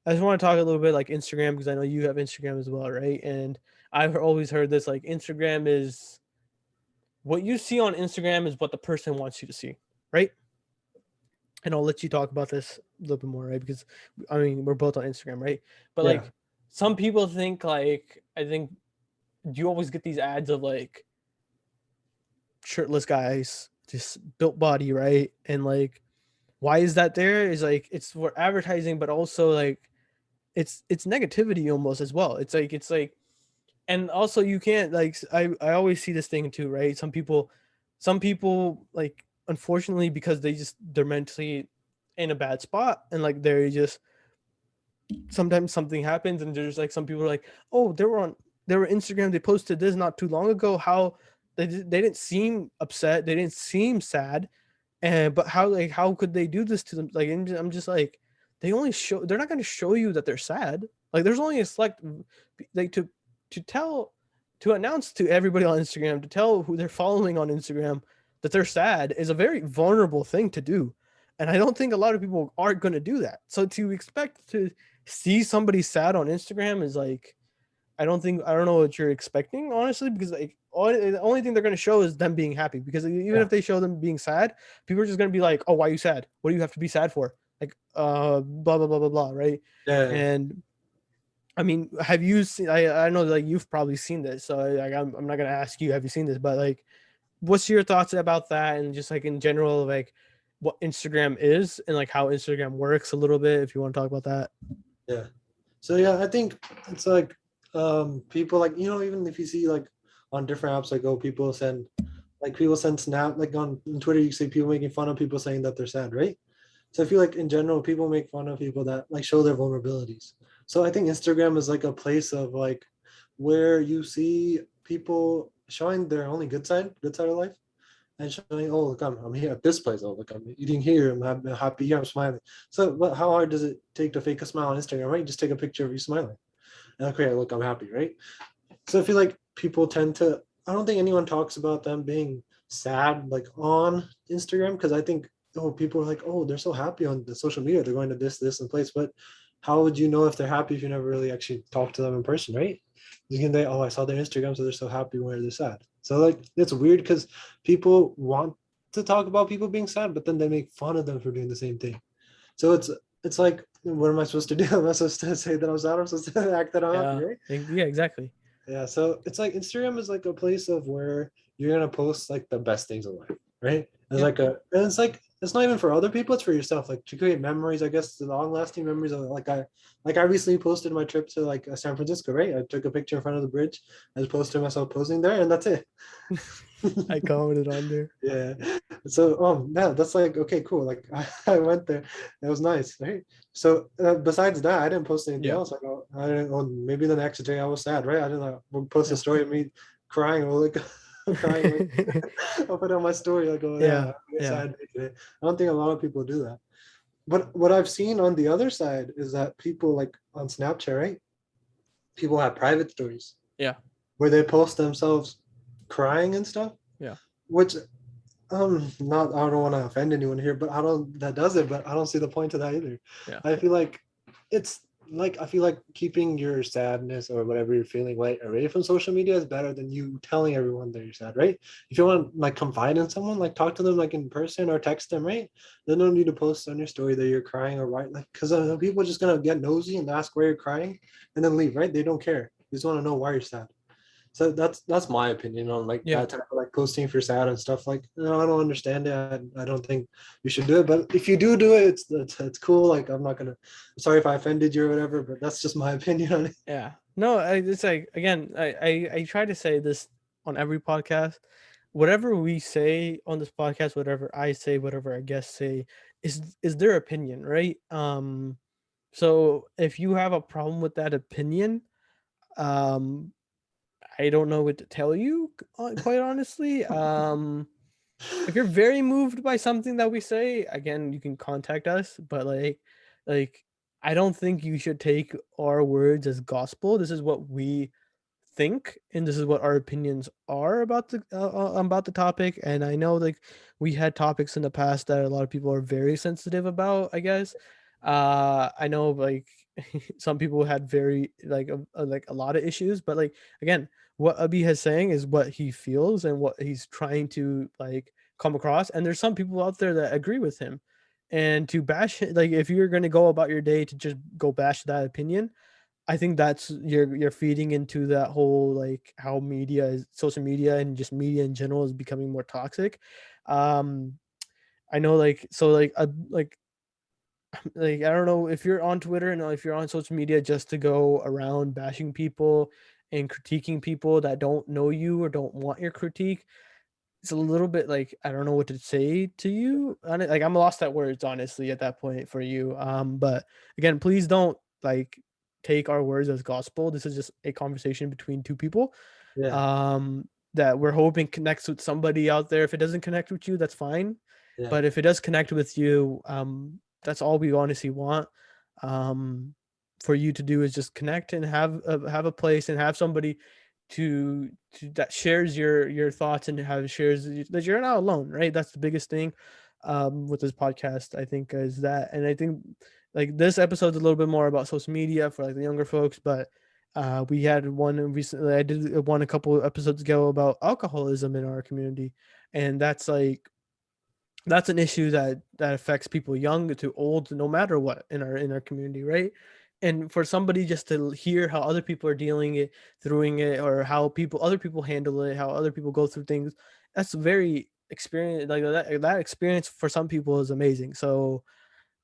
just want to talk a little bit like Instagram, because I know you have Instagram as well, right? And I've always heard this, like, Instagram is, what you see on Instagram is what the person wants you to see, right? And I'll let you talk about this a little bit more, right? Because I mean, we're both on Instagram, right? But Yeah. like, some people think, like, I think you always get these ads of like shirtless guys, just built body, right? And like, why is that there? Is like, it's for advertising, but also like it's negativity almost as well. It's like, and also you can't like, I always see this thing too, right? Some people some people, like, unfortunately, because they're mentally in a bad spot, and like they're just, sometimes something happens and there's like some people are like, oh, they were Instagram, they posted this not too long ago, how they didn't seem upset, they didn't seem sad, and but how could they do this to them? Like, I'm just like, they're not going to show you that they're sad. Like, there's only a select, like, to tell, to announce to everybody on Instagram, to tell who they're following on Instagram that they're sad, is a very vulnerable thing to do. And I don't think a lot of people are going to do that. So to expect to see somebody sad on Instagram is like, I don't know what you're expecting, honestly, because like the only thing they're going to show is them being happy, because even Yeah, if they show them being sad, people are just going to be like, oh, why are you sad? What do you have to be sad for? Like, blah blah blah blah blah, right? yeah, And I mean, have you seen, I know like you've probably seen this, so like I'm not going to ask you have you seen this, but like, what's your thoughts about that, and just like in general, like what Instagram is and like how Instagram works a little bit, if you want to talk about that. yeah. So yeah, I think it's like people, like, even if you see like on different apps, like, oh, people send snap, like on Twitter you see people making fun of people saying that they're sad, right? So I feel like in general people make fun of people that like show their vulnerabilities. So I think Instagram is like a place of like where you see people showing their only good side of life, and showing, oh, look, I'm here at this place. Oh, look, I'm eating here. I'm happy here. I'm smiling. So, how hard does it take to fake a smile on Instagram, right? You just take a picture of you smiling. And okay, look, I'm happy, right? So I feel like people tend to. I don't think anyone talks about them being sad like on Instagram, because I think, oh, people are like, oh, they're so happy on the social media. They're going to this and place, but how would you know if they're happy if you never really actually talk to them in person, right? You can say, oh, I saw their Instagram, so they're so happy when they're sad. So like it's weird because people want to talk about people being sad, but then they make fun of them for doing the same thing. So it's like, what am I supposed to do? Am I supposed to say that I'm sad? I'm supposed to act that I'm happy, Yeah, right? yeah, exactly. Yeah. So it's like Instagram is like a place of where you're gonna post like the best things in life, right? It's Yeah, like and it's like it's not even for other people, it's for yourself, like to create memories, I guess, the long lasting memories of like I recently posted my trip to like San Francisco, right? I took a picture in front of the bridge, I just posted myself posing there, and that's it. I commented on there. Yeah. So, yeah, that's like, okay, cool. Like, I went there. It was nice, right? So, besides that, I didn't post anything Yeah. else. Like, I didn't. Well, maybe the next day I was sad, right? I didn't post a Yeah. story of me crying, or like crying. Like, I'll put on my story like, oh yeah, Yeah. I'm a Yeah. sad day today. I don't think a lot of people do that. But what I've seen on the other side is that people like on Snapchat, right? People have private stories Yeah. where they post themselves crying and stuff, Yeah. which not, I don't want to offend anyone here, but I don't that does it, but I don't see the point to that either. Yeah. I feel like it's I feel like keeping your sadness or whatever you're feeling like away from social media is better than you telling everyone that you're sad, right? If you want to like confide in someone, like talk to them like in person or text them, right? Then no need to post on your story that you're crying or right, like, because people are just gonna get nosy and ask why you're crying and then leave, right? They don't care. They just want to know why you're sad. So that's my opinion on like Yeah. that type of like posting for sad and stuff. Like, I don't understand it. I don't think you should do it. But if you do it, it's cool. Like, I'm not gonna. Sorry if I offended you or whatever, but that's just my opinion on it. Yeah. No, it's like, again, I try to say this on every podcast. Whatever we say on this podcast, whatever I say, whatever our guests say, is their opinion, right? So if you have a problem with that opinion, um, I don't know what to tell you, quite honestly. If you're very moved by something that we say, again, you can contact us, but like I don't think you should take our words as gospel. This is what we think, and this is what our opinions are about the topic. And I know, like, we had topics in the past that a lot of people are very sensitive about, I guess. I know, like, some people had very like a lot of issues, but like, again, what Abhi has saying is what he feels and what he's trying to like come across, and there's some people out there that agree with him. And to bash like, if you're going to go about your day to just go bash that opinion, I think that's, you're feeding into that whole, like, how media is, social media and just media in general, is becoming more toxic. Um, I know, like, so like I don't know if you're on Twitter and if you're on social media just to go around bashing people and critiquing people that don't know you or don't want your critique. it's a little bit like I don't know what to say to you. Like I'm lost at words, honestly, at that point for you. But again, please don't like take our words as gospel. This is just a conversation between two people. Yeah, Um, that we're hoping connects with somebody out there. If it doesn't connect with you, that's fine. yeah, But if it does connect with you, that's all we honestly want. For you to do is just connect and have a place and have somebody to that shares your thoughts and have shares that you're not alone, right? That's the biggest thing with this podcast, I think, is that. And I think like this episode's a little bit more about social media for like the younger folks, but we had one recently. I did one a couple of episodes ago about alcoholism in our community, and that's an issue that affects people young to old, no matter what in our community, right? And for somebody just to hear how other people are dealing it, through it, or how people other people handle it, how other people go through things, that's very experience like that experience for some people is amazing. So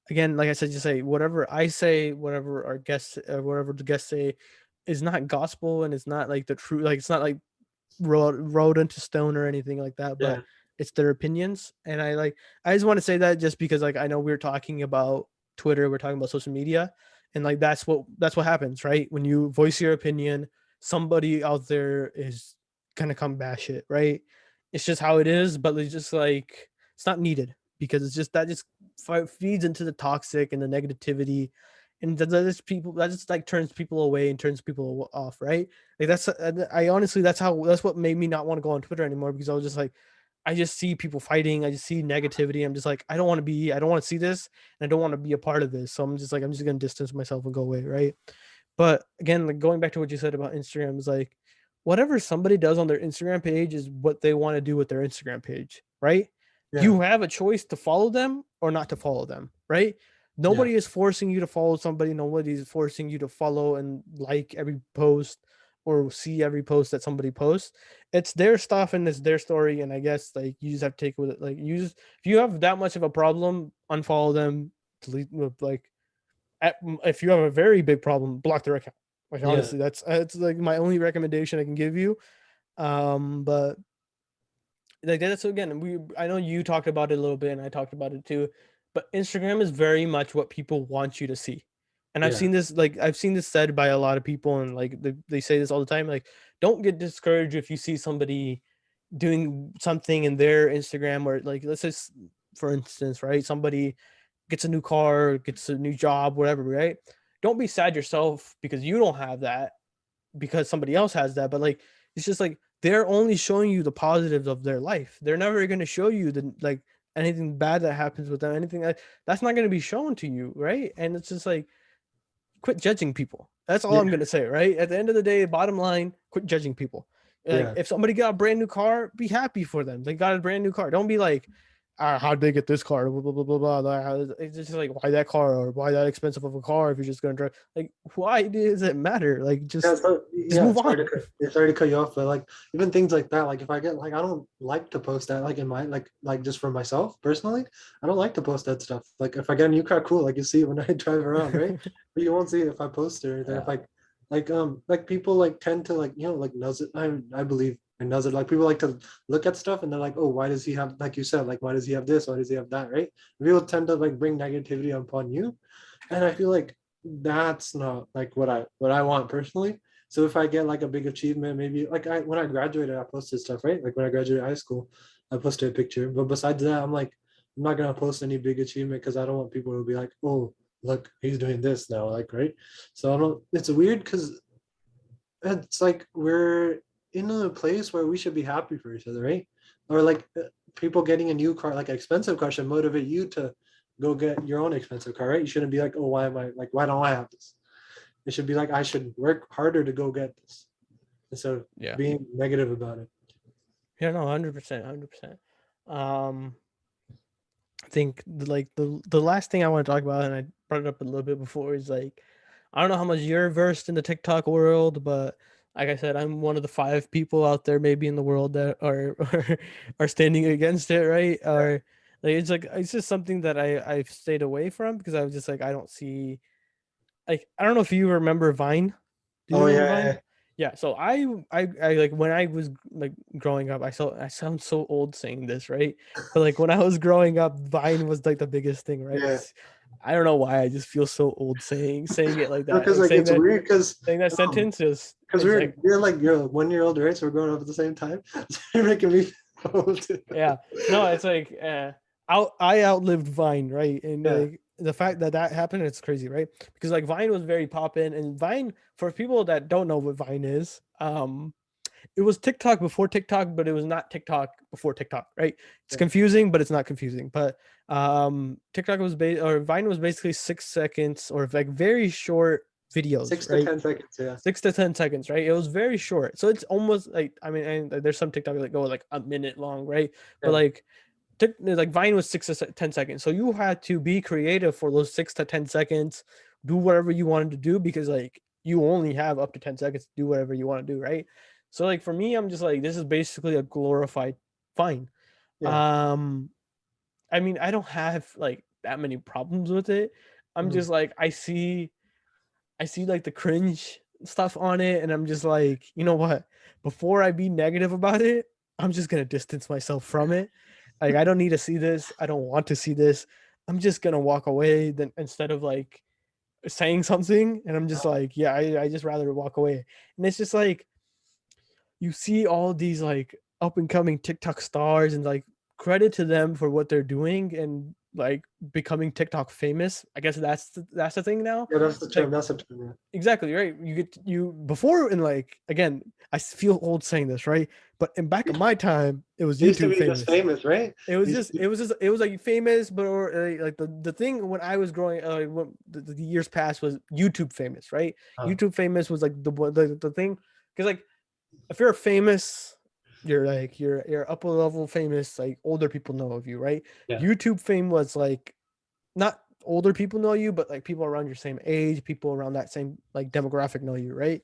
again, like I said, just say whatever I say, whatever our guests, whatever the guests say, is not gospel, and it's not like the true. Like it's not like wrote into stone or anything like that, yeah, but it's their opinions. And I just want to say that just because like I know we're talking about Twitter, we're talking about social media, and like that's what happens, right? When you voice your opinion, somebody out there is gonna come bash it, right? It's just how it is, but it's just like it's not needed because it's just that just feeds into the toxic and the negativity, and that just like turns people away and turns people off, right? Like I honestly that's what made me not want to go on Twitter anymore, because I was just like I just see people fighting, I just see negativity. I'm just like I don't want to see this, and I don't want to be a part of this. So I'm just like I'm just gonna distance myself and go away, right? But again, like going back to what you said about Instagram, is like whatever somebody does on their Instagram page is what they want to do with their Instagram page, right? yeah, You have a choice to follow them or not to follow them, right? yeah, Nobody is forcing you to follow somebody. Nobody is forcing you to follow and like every post or see every post that somebody posts. It's their stuff and it's their story. And I guess like you just have to take with it. Like if you have that much of a problem, unfollow them. Delete like if you have a very big problem, block their account. Like yeah, honestly, that's like my only recommendation I can give you. But like that's again, I know you talked about it a little bit, and I talked about it too. But Instagram is very much what people want you to see, and yeah, I've seen this said by a lot of people, and like they say this all the time. Like, don't get discouraged if you see somebody doing something in their Instagram, or like let's just for instance, right? Somebody gets a new car, gets a new job, whatever, right? Don't be sad yourself because you don't have that, because somebody else has that. But like it's just like they're only showing you the positives of their life. They're never going to show you the like anything bad that happens with them, anything that's not going to be shown to you, right? And it's just like quit judging people. That's all yeah, I'm gonna say, right? At the end of the day, bottom line, quit judging people. Like yeah. if somebody got a brand new car, be happy for them. They got a brand new car. Don't be like, how'd they get this car? Blah blah blah blah blah. It's just like why that car or why that expensive of a car if you're just gonna drive. Like why does it matter? Like Yeah, just yeah, move on. sorry to cut you off, but like even things like that, like if I get like I don't like to post that like in my like just for myself personally, I don't like to post that stuff. Like if I get a new car, cool, like you see it when I drive around, right? But you won't see it if I post it or anything. If Yeah. like people like tend to like like nuzz it. I believe in nuzz it. Like people like to look at stuff and they're like, oh, why does he have like you said, like why does he have this? Why does he have that? Right? People tend to like bring negativity upon you, and I feel like that's not like what I want personally. So if I get like a big achievement, maybe like I when I graduated, I posted stuff, right? Like when I graduated high school, I posted a picture. But besides that, I'm like, I'm not gonna post any big achievement because I don't want people to be like, oh, look, he's doing this now, like right. So I don't. It's weird because it's like we're in a place where we should be happy for each other, right? Or like people getting a new car, like an expensive car, should motivate you to go get your own expensive car, right? You shouldn't be like, oh, why am I like, why don't I have this? It should be like, I should work harder to go get this instead of Yeah. being negative about it. Yeah. No. 100%. 100%. Um. I think the last thing I want to talk about, and I brought it up a little bit before, is like I don't know how much you're versed in the TikTok world, but like I said, I'm one of the 5 people out there maybe in the world that are are standing against it, right? Or like it's just something that I've stayed away from because I was just like I don't see like I don't know if you remember Vine. Do you Oh remember yeah, Vine? yeah, Yeah, so I like when I was like growing up, I sound so old saying this, right? But like when I was growing up, Vine was like the biggest thing, right? Yeah, I don't know why I just feel so old saying it like that. because Like like it's weird because saying that um sentence is because it's like you're like you're a 1 year old, right? So we're growing up at the same time. So you're making me feel old. yeah. No, it's like I outlived Vine, right? And Yeah, like the fact that that happened, it's crazy, right? Because like Vine was very poppin', and Vine, for people that don't know what Vine is, it was TikTok before TikTok, but it was not TikTok before TikTok, right? It's yeah. confusing, but it's not confusing. But TikTok or Vine was basically 6 seconds or like very short videos, Six to right? 10 seconds. Yeah, 6 to 10 seconds, right? It was very short. So it's almost like, I mean, and there's some TikTok that go like a minute long, right? But yeah, like Vine was 6 to 10 seconds. So you had to be creative for those 6 to 10 seconds, do whatever you wanted to do because like you only have up to 10 seconds to do whatever you want to do, right? So like for me, I'm just like, this is basically a glorified Vine. yeah. Um, I mean, I don't have like that many problems with it. I'm Mhm. just like, I see like the cringe stuff on it, and I'm just like, you know what? Before I be negative about it, I'm just gonna distance myself from it. Like I don't need to see this. I don't want to see this. I'm just gonna walk away then instead of like saying something. And I'm just like, yeah, I just rather walk away. And it's just like you see all these like up and coming TikTok stars and like credit to them for what they're doing and like becoming TikTok famous. I guess that's the thing now. Yeah, that's the term. Like That's the term. Yeah. exactly right. You get you before and like again, feel old saying this, right? But in back of It my time, it was used to YouTube be just famous. famous, right? It was like famous, but or like the thing when I was growing, when the years past was YouTube famous, right? Uh, YouTube famous was like the thing because like if you're famous, you're like you're upper level famous, like older people know of you, right? yeah, YouTube fame was like not older people know you, but like people around your same age, people around that same like demographic know you, right?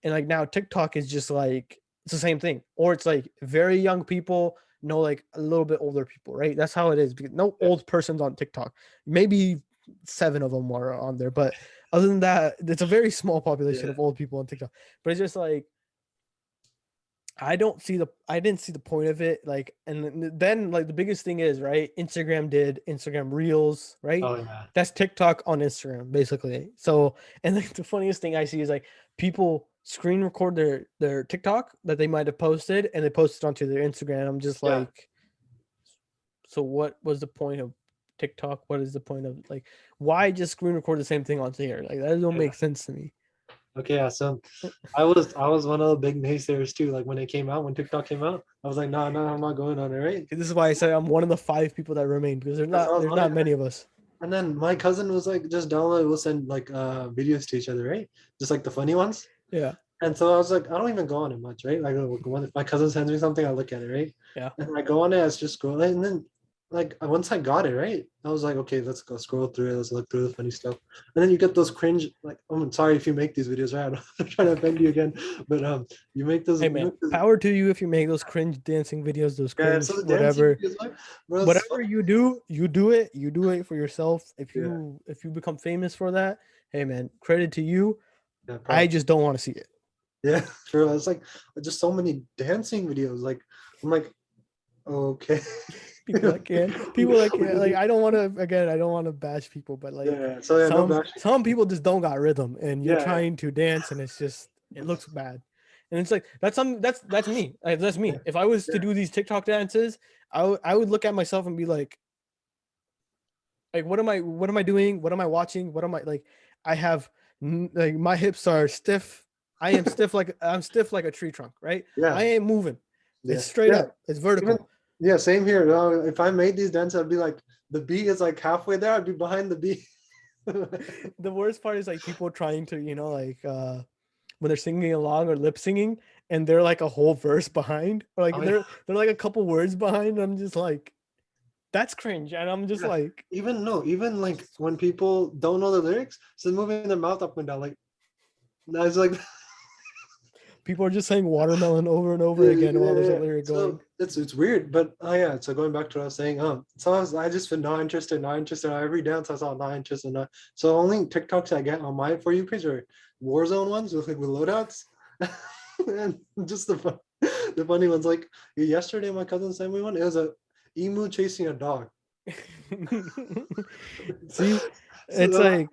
And like now TikTok is just like it's the same thing, or it's like very young people know like a little bit older people, right? That's how it is. Because no yeah, old person's on TikTok. Maybe seven of them are on there, but other than that, it's a very small population yeah. of old people on TikTok. But it's just like I didn't see the point of it. Like, and then like the biggest thing is right. Instagram did Instagram Reels, right? Oh yeah, That's TikTok on Instagram, basically. So, and like the funniest thing I see is like people screen record their TikTok that they might have posted and they post it onto their Instagram. I'm just yeah. like, so what was the point of TikTok? What is the point of like why just screen record the same thing onto here? Like that don't Yeah. make sense to me. Okay, yeah. So I was one of the big naysayers too. Like when it came out, when TikTok came out, I was like, no, no, I'm not going on it, right? This is why I say I'm one of the five people that remain because That's all there's mine. not many of us. And then my cousin was like, just download, we'll send like videos to each other, right? Just like the funny ones. Yeah. And so I was like, I don't even go on it much, right? Like when if my cousin sends me something, I look at it, right? Yeah. And I go on it, it's just scrolling. And then like once I got it, right? I was like, okay, let's go scroll through it, let's look through the funny stuff. And then you get those cringe, like, I'm sorry if you make these videos, right? I'm trying to offend you again. But Hey man, power to you if you make those cringe dancing videos, those yeah, so cringe the dancing whatever. videos, like, bro, it's Whatever funny. you do, you do it. You do it for yourself. Yeah, If you become famous for that, hey man, credit to you. yeah, I props. just don't want to see it. Yeah, true. It's like just so many dancing videos. Like I'm like, okay. People that can't like I don't want to again, I don't want to bash people, but like Yeah. So yeah, no bashing. some people just don't got rhythm and you're Yeah, trying to dance and it's just it looks bad. And it's like that's me. Like, that's yeah, me. If I was to yeah. do these TikTok dances, I would look at myself and be like what am I doing? What am I watching? What am I like I have like my hips are stiff. I'm stiff like a tree trunk, right? Yeah, I ain't moving. It's yeah, straight yeah. up. It's Even vertical. yeah, same here. If I made these dances, I'd be like the beat is like halfway there. I'd be behind the beat. The worst part is like people trying to, like when they're singing along or lip singing and they're like a whole verse behind or like Oh yeah, they're like a couple words behind. I'm just like, that's cringe. And I'm just yeah. like, Even no, even like when people don't know the lyrics, so moving their mouth up and down, like that's like people are just saying watermelon over and over yeah, again while yeah, there's a yeah. lyric So going. it's weird, but oh yeah. So going back to what I was saying, sometimes I just been not interested, not interested. Every dance I saw, not interested, not. So only TikToks I get on my for you page are Warzone ones with like with loadouts. And just the funny ones, like yesterday, my cousin sent me one. It was a emu chasing a dog. See, So, it's like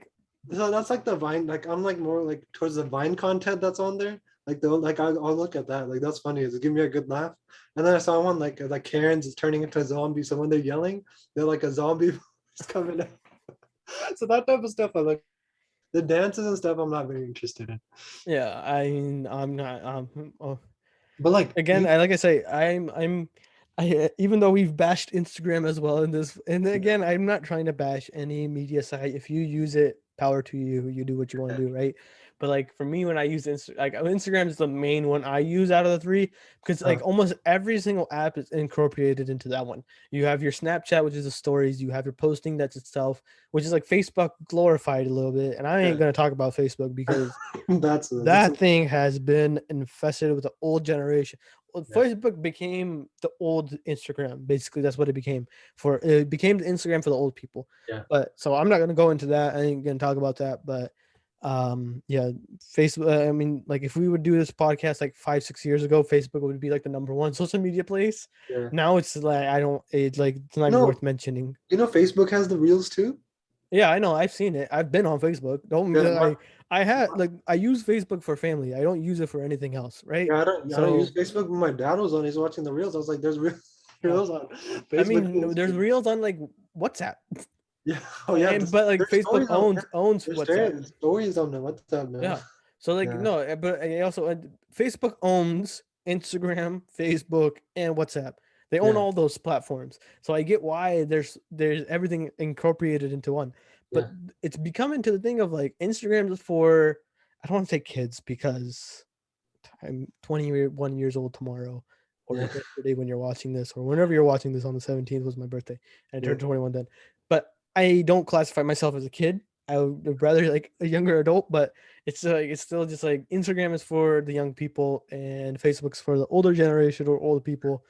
so that's like the Vine. Like I'm like more like towards the Vine content that's on there. Like the like I'll look at that. Like that's funny. It's give me a good laugh. And then I saw one like Karen's is turning into a zombie. So when they're yelling, they're like a zombie is coming out. So that type of stuff I look. The dances and stuff I'm not very interested in. yeah, I mean, I'm not oh, But like again, you, I like I say, I even though we've bashed Instagram as well in this, and again, I'm not trying to bash any media site. If you use it, power to you. You do what you want to do, right? But like for me, when I use Instagram is the main one I use out of the three because uh, like almost every single app is incorporated into that one. You have your Snapchat, which is the stories. You have your posting, that's itself, which is like Facebook glorified a little bit. And I ain't yeah, gonna talk about Facebook because that's that thing has been infested with the old generation. Well, yeah, Facebook became the old Instagram. Basically, that's what it became. For it became the Instagram for the old people. yeah, But so I'm not gonna go into that. I ain't gonna talk about that. But yeah, Facebook. I mean, like if we would do this podcast like 5, 6 years ago, Facebook would be like the number one social media place. yeah. Now it's like I don't. It's like it's not You even know, worth mentioning. you know, Facebook has the reels too. Yeah, I know. I've seen it. I've been on Facebook. Don't Yeah, I had like I use Facebook for family. I don't use it for anything else, right? yeah, I don't use So, Facebook, but my dad was on. He's watching the reels. I was like, "There's oh, reels on I Facebook." mean, there's reels on like WhatsApp, Yeah. Oh yeah. and but like There's Facebook stories on there. owns There's WhatsApp. stories on the WhatsApp now. Yeah. So like Yeah. no, but I also Facebook owns Instagram, Facebook, and WhatsApp. They own Yeah. all those platforms. So I get why there's everything incorporated into one. But Yeah. it's becoming to the thing of like Instagram is for I don't want to say kids because I'm 21 years old tomorrow or Yeah. yesterday when you're watching this or whenever you're watching this on the 17th was my birthday and I Yeah. turned 21 then. But I don't classify myself as a kid. I would rather like a younger adult, but it's like it's still just like Instagram is for the young people and Facebook's for the older generation or old people.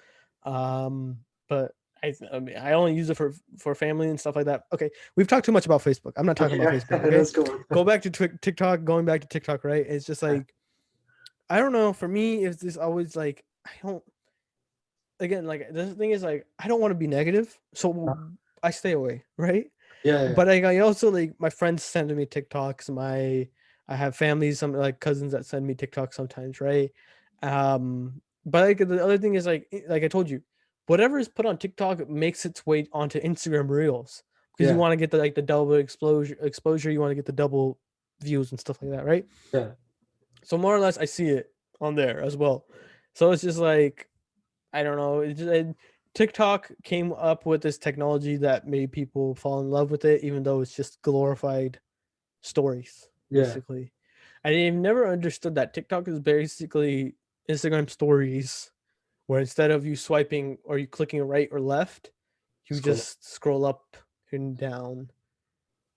But I mean, I only use it for family and stuff like that. Okay, we've talked too much about Facebook. I'm not talking about Okay. Facebook. Okay, Let's go on. go back to TikTok. Going back to TikTok, right? It's just like I don't know. For me, it's just always like I don't. Again, like the thing is like I don't want to be negative, so I stay away, right? Yeah. Yeah. But I also like my friends send me TikToks. I have families, some like cousins that send me TikToks sometimes, right? But like the other thing is like I told you, whatever is put on TikTok makes its way onto Instagram Reels because you Yeah. want to get the like the double exposure. You want to get the double views and stuff like that, right? Yeah. So more or less, I see it on there as well. So it's just like I don't know. TikTok came up with this technology that made people fall in love with it, even though it's just glorified stories, Yeah. basically. I've never understood that TikTok is basically Instagram stories, where instead of you swiping or you clicking right or left, you Scroll. just scroll up and down.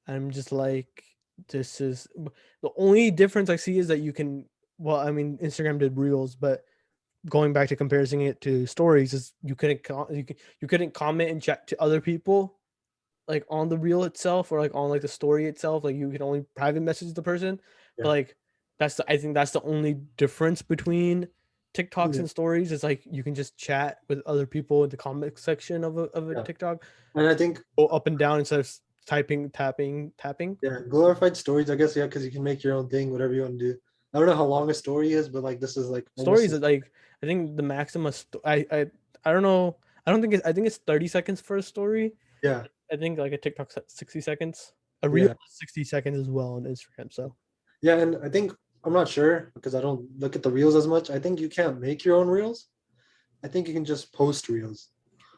I'm just like, this is the only difference I see is that you can. Well, I mean, Instagram did reels, but going back to comparing it to stories is you couldn't comment and chat to other people like on the reel itself or like on like the story itself, like you can only private message the person. But Yeah. like I think that's the only difference between TikToks Yeah. and stories is like you can just chat with other people in the comment section of a Yeah. TikTok, And I think go up and down instead of typing, tapping. yeah, glorified stories. I guess yeah, because you can make your own thing, whatever you want to do. I don't know how long a story is, but like this is like almost Stories is like I think the maximum I don't know. I think it's 30 seconds for a story. yeah, I think like a TikTok's at 60 seconds. A reel yeah, is 60 seconds as well on Instagram. So yeah. And I think I'm not sure because I don't look at the reels as much. I think you can't make your own reels. I think you can just post reels.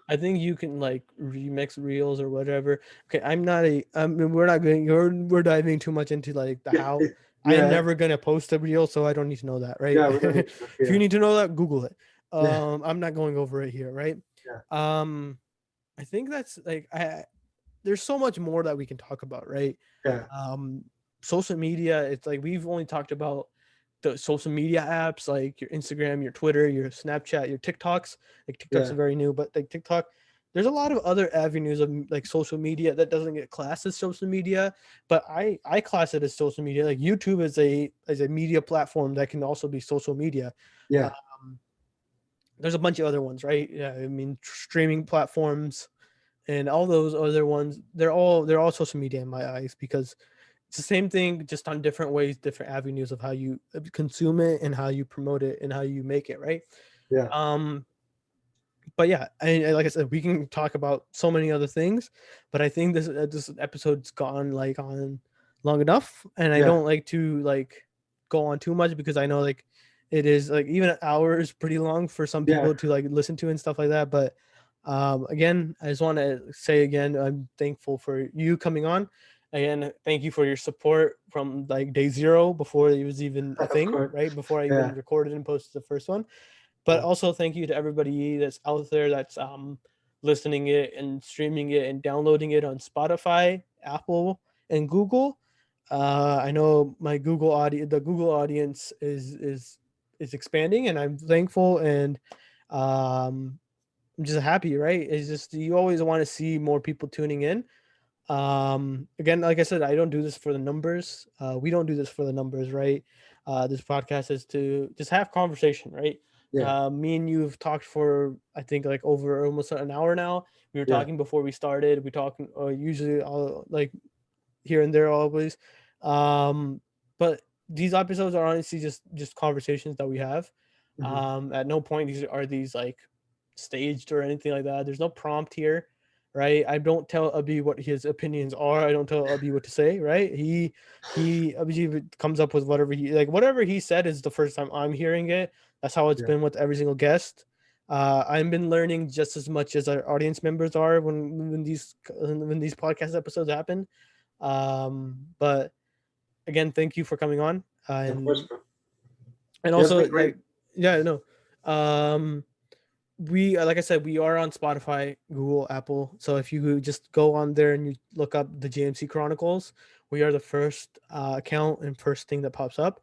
I think you can like remix reels or whatever. Okay, I'm not a. I mean, we're not going. We're diving too much into like the Yeah, how. I am yeah, never gonna post a reel, so I don't need to know that, right? yeah. We don't need to. If you Yeah, need to know that, Google it. yeah, I'm not going over it here, right? yeah, Um, I think that's like I. There's so much more that we can talk about, right? yeah, Um, social media. It's like we've only talked about the social media apps like your Instagram, your Twitter, your Snapchat, your TikToks. Like TikTok's yeah, very new, but like TikTok. there's a lot of other avenues of like social media that doesn't get classed as social media, but I class it as social media. Like YouTube is a media platform that can also be social media. Yeah. Um, there's a bunch of other ones, right? Yeah, I mean streaming platforms and all those other ones. They're all social media in my eyes because it's the same thing, just on different ways, different avenues of how you consume it and how you promote it and how you make it, right? Yeah. Um, but yeah, like I said, we can talk about so many other things, but I think this episode's gone like on long enough, and I Yeah. don't like to like go on too much because I know like it is like even an hour is pretty long for some Yeah. people to like listen to and stuff like that. But again, I just want to say again, I'm thankful for you coming on. Again, thank you for your support from like day zero before it was even a Of thing, course. right? Before I even Yeah. recorded and posted the first one, but Yeah. also thank you to everybody that's out there that's listening it and streaming it and downloading it on Spotify, Apple, and Google. I know my Google audience, the Google audience is expanding, and I'm thankful and um, I'm just happy. Right? It's just you always want to see more people tuning in. Again, like I said, I don't do this for the numbers. We don't do this for the numbers, right? This podcast is to just have conversation, right? Yeah. Me and you've talked for I think like over almost an hour now. We were Yeah. talking before we started. We talking usually all like here and there always. um but these episodes are honestly just conversations that we have. Hmm. At no point these are these like staged or anything like that. There's no prompt here, right? I don't tell Abhi what his opinions are. I don't tell Abhi what to say, right? He Abhi comes up with whatever he like. Whatever he said is the first time I'm hearing it. That's how it's Yeah. been with every single guest. I've been learning just as much as our audience members are when these podcast episodes happen. But again, thank you for coming on. Of course, And bro. and Yeah, it's also been great. like yeah, no. Um we like I said, we are on Spotify, Google, Apple. So if you just go on there and you look up the JMC Chronicles, we are the first account and first thing that pops up.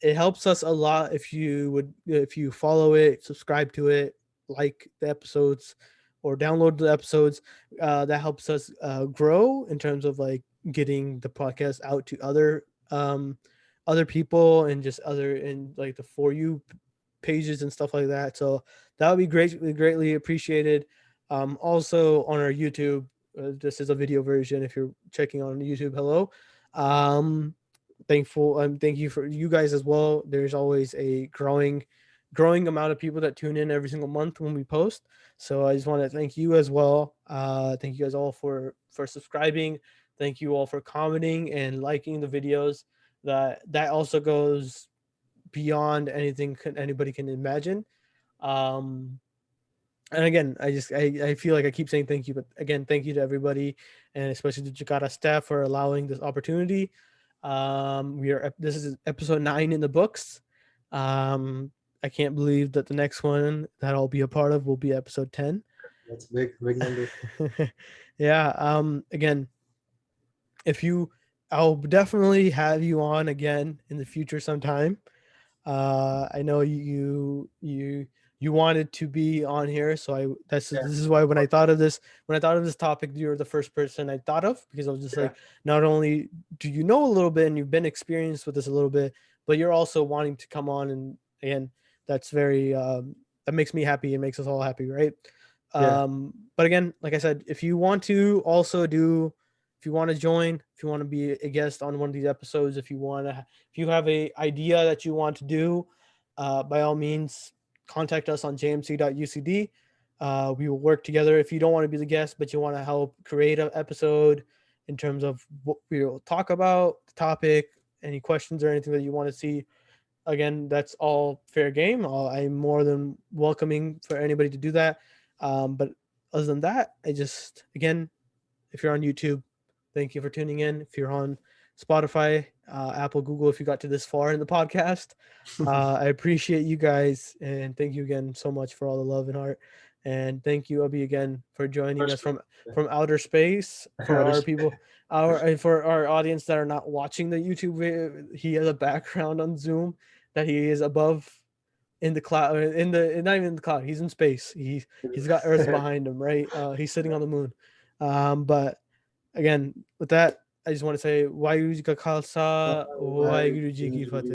It helps us a lot if you follow it, subscribe to it, like the episodes, or download the episodes. That helps us grow in terms of like getting the podcast out to other people and just other in like the for you pages and stuff like that. So that would be greatly appreciated. Also on our YouTube, this is a video version. If you're checking on YouTube, hello. Um, thankful. Thank you for you guys as well. There's always a growing amount of people that tune in every single month when we post. So I just want to thank you as well. Thank you guys all for subscribing. Thank you all for commenting and liking the videos. That also goes beyond anything anybody can imagine. Um, and again, I feel like I keep saying thank you, but again, thank you to everybody, and especially the Jakara staff for allowing this opportunity. This is episode 9 in the books. Um, I can't believe that the next one that I'll be a part of will be episode 10. That's a big number. Yeah. Again, if you, I'll definitely have you on again in the future sometime. I know you wanted to be on here, so Yeah. this is why when I thought of this topic, you were the first person I thought of because I was just Yeah. like, not only do you know a little bit and you've been experienced with this a little bit, but you're also wanting to come on, and again, that's very that makes me happy. It makes us all happy, right? Yeah. But again, like I said, if you want to also do, if you want to join, if you want to be a guest on one of these episodes, if you have a idea that you want to do, by all means, contact us on jmc.ucd. We will work together. If you don't want to be the guest, but you want to help create an episode in terms of what we will talk about, the topic, any questions or anything that you want to see, again, that's all fair game. I'm more than welcoming for anybody to do that. But other than that, I just, again, if you're on YouTube, thank you for tuning in. If you're on Spotify, Apple, Google, if you got to this far in the podcast, I appreciate you guys and thank you again so much for all the love and heart. And thank you, Abhi, again for joining us First, bro. from outer space. For Outer our space. people, for our audience that are not watching the YouTube video, he has a background on Zoom that he is above in the cloud, in the not even in the cloud. He's in space. He's got Earth behind him, right? He's sitting on the moon. But again, with that, I just want to say, Wayuji ka khalsa, Why Waheguru ji ki fateh.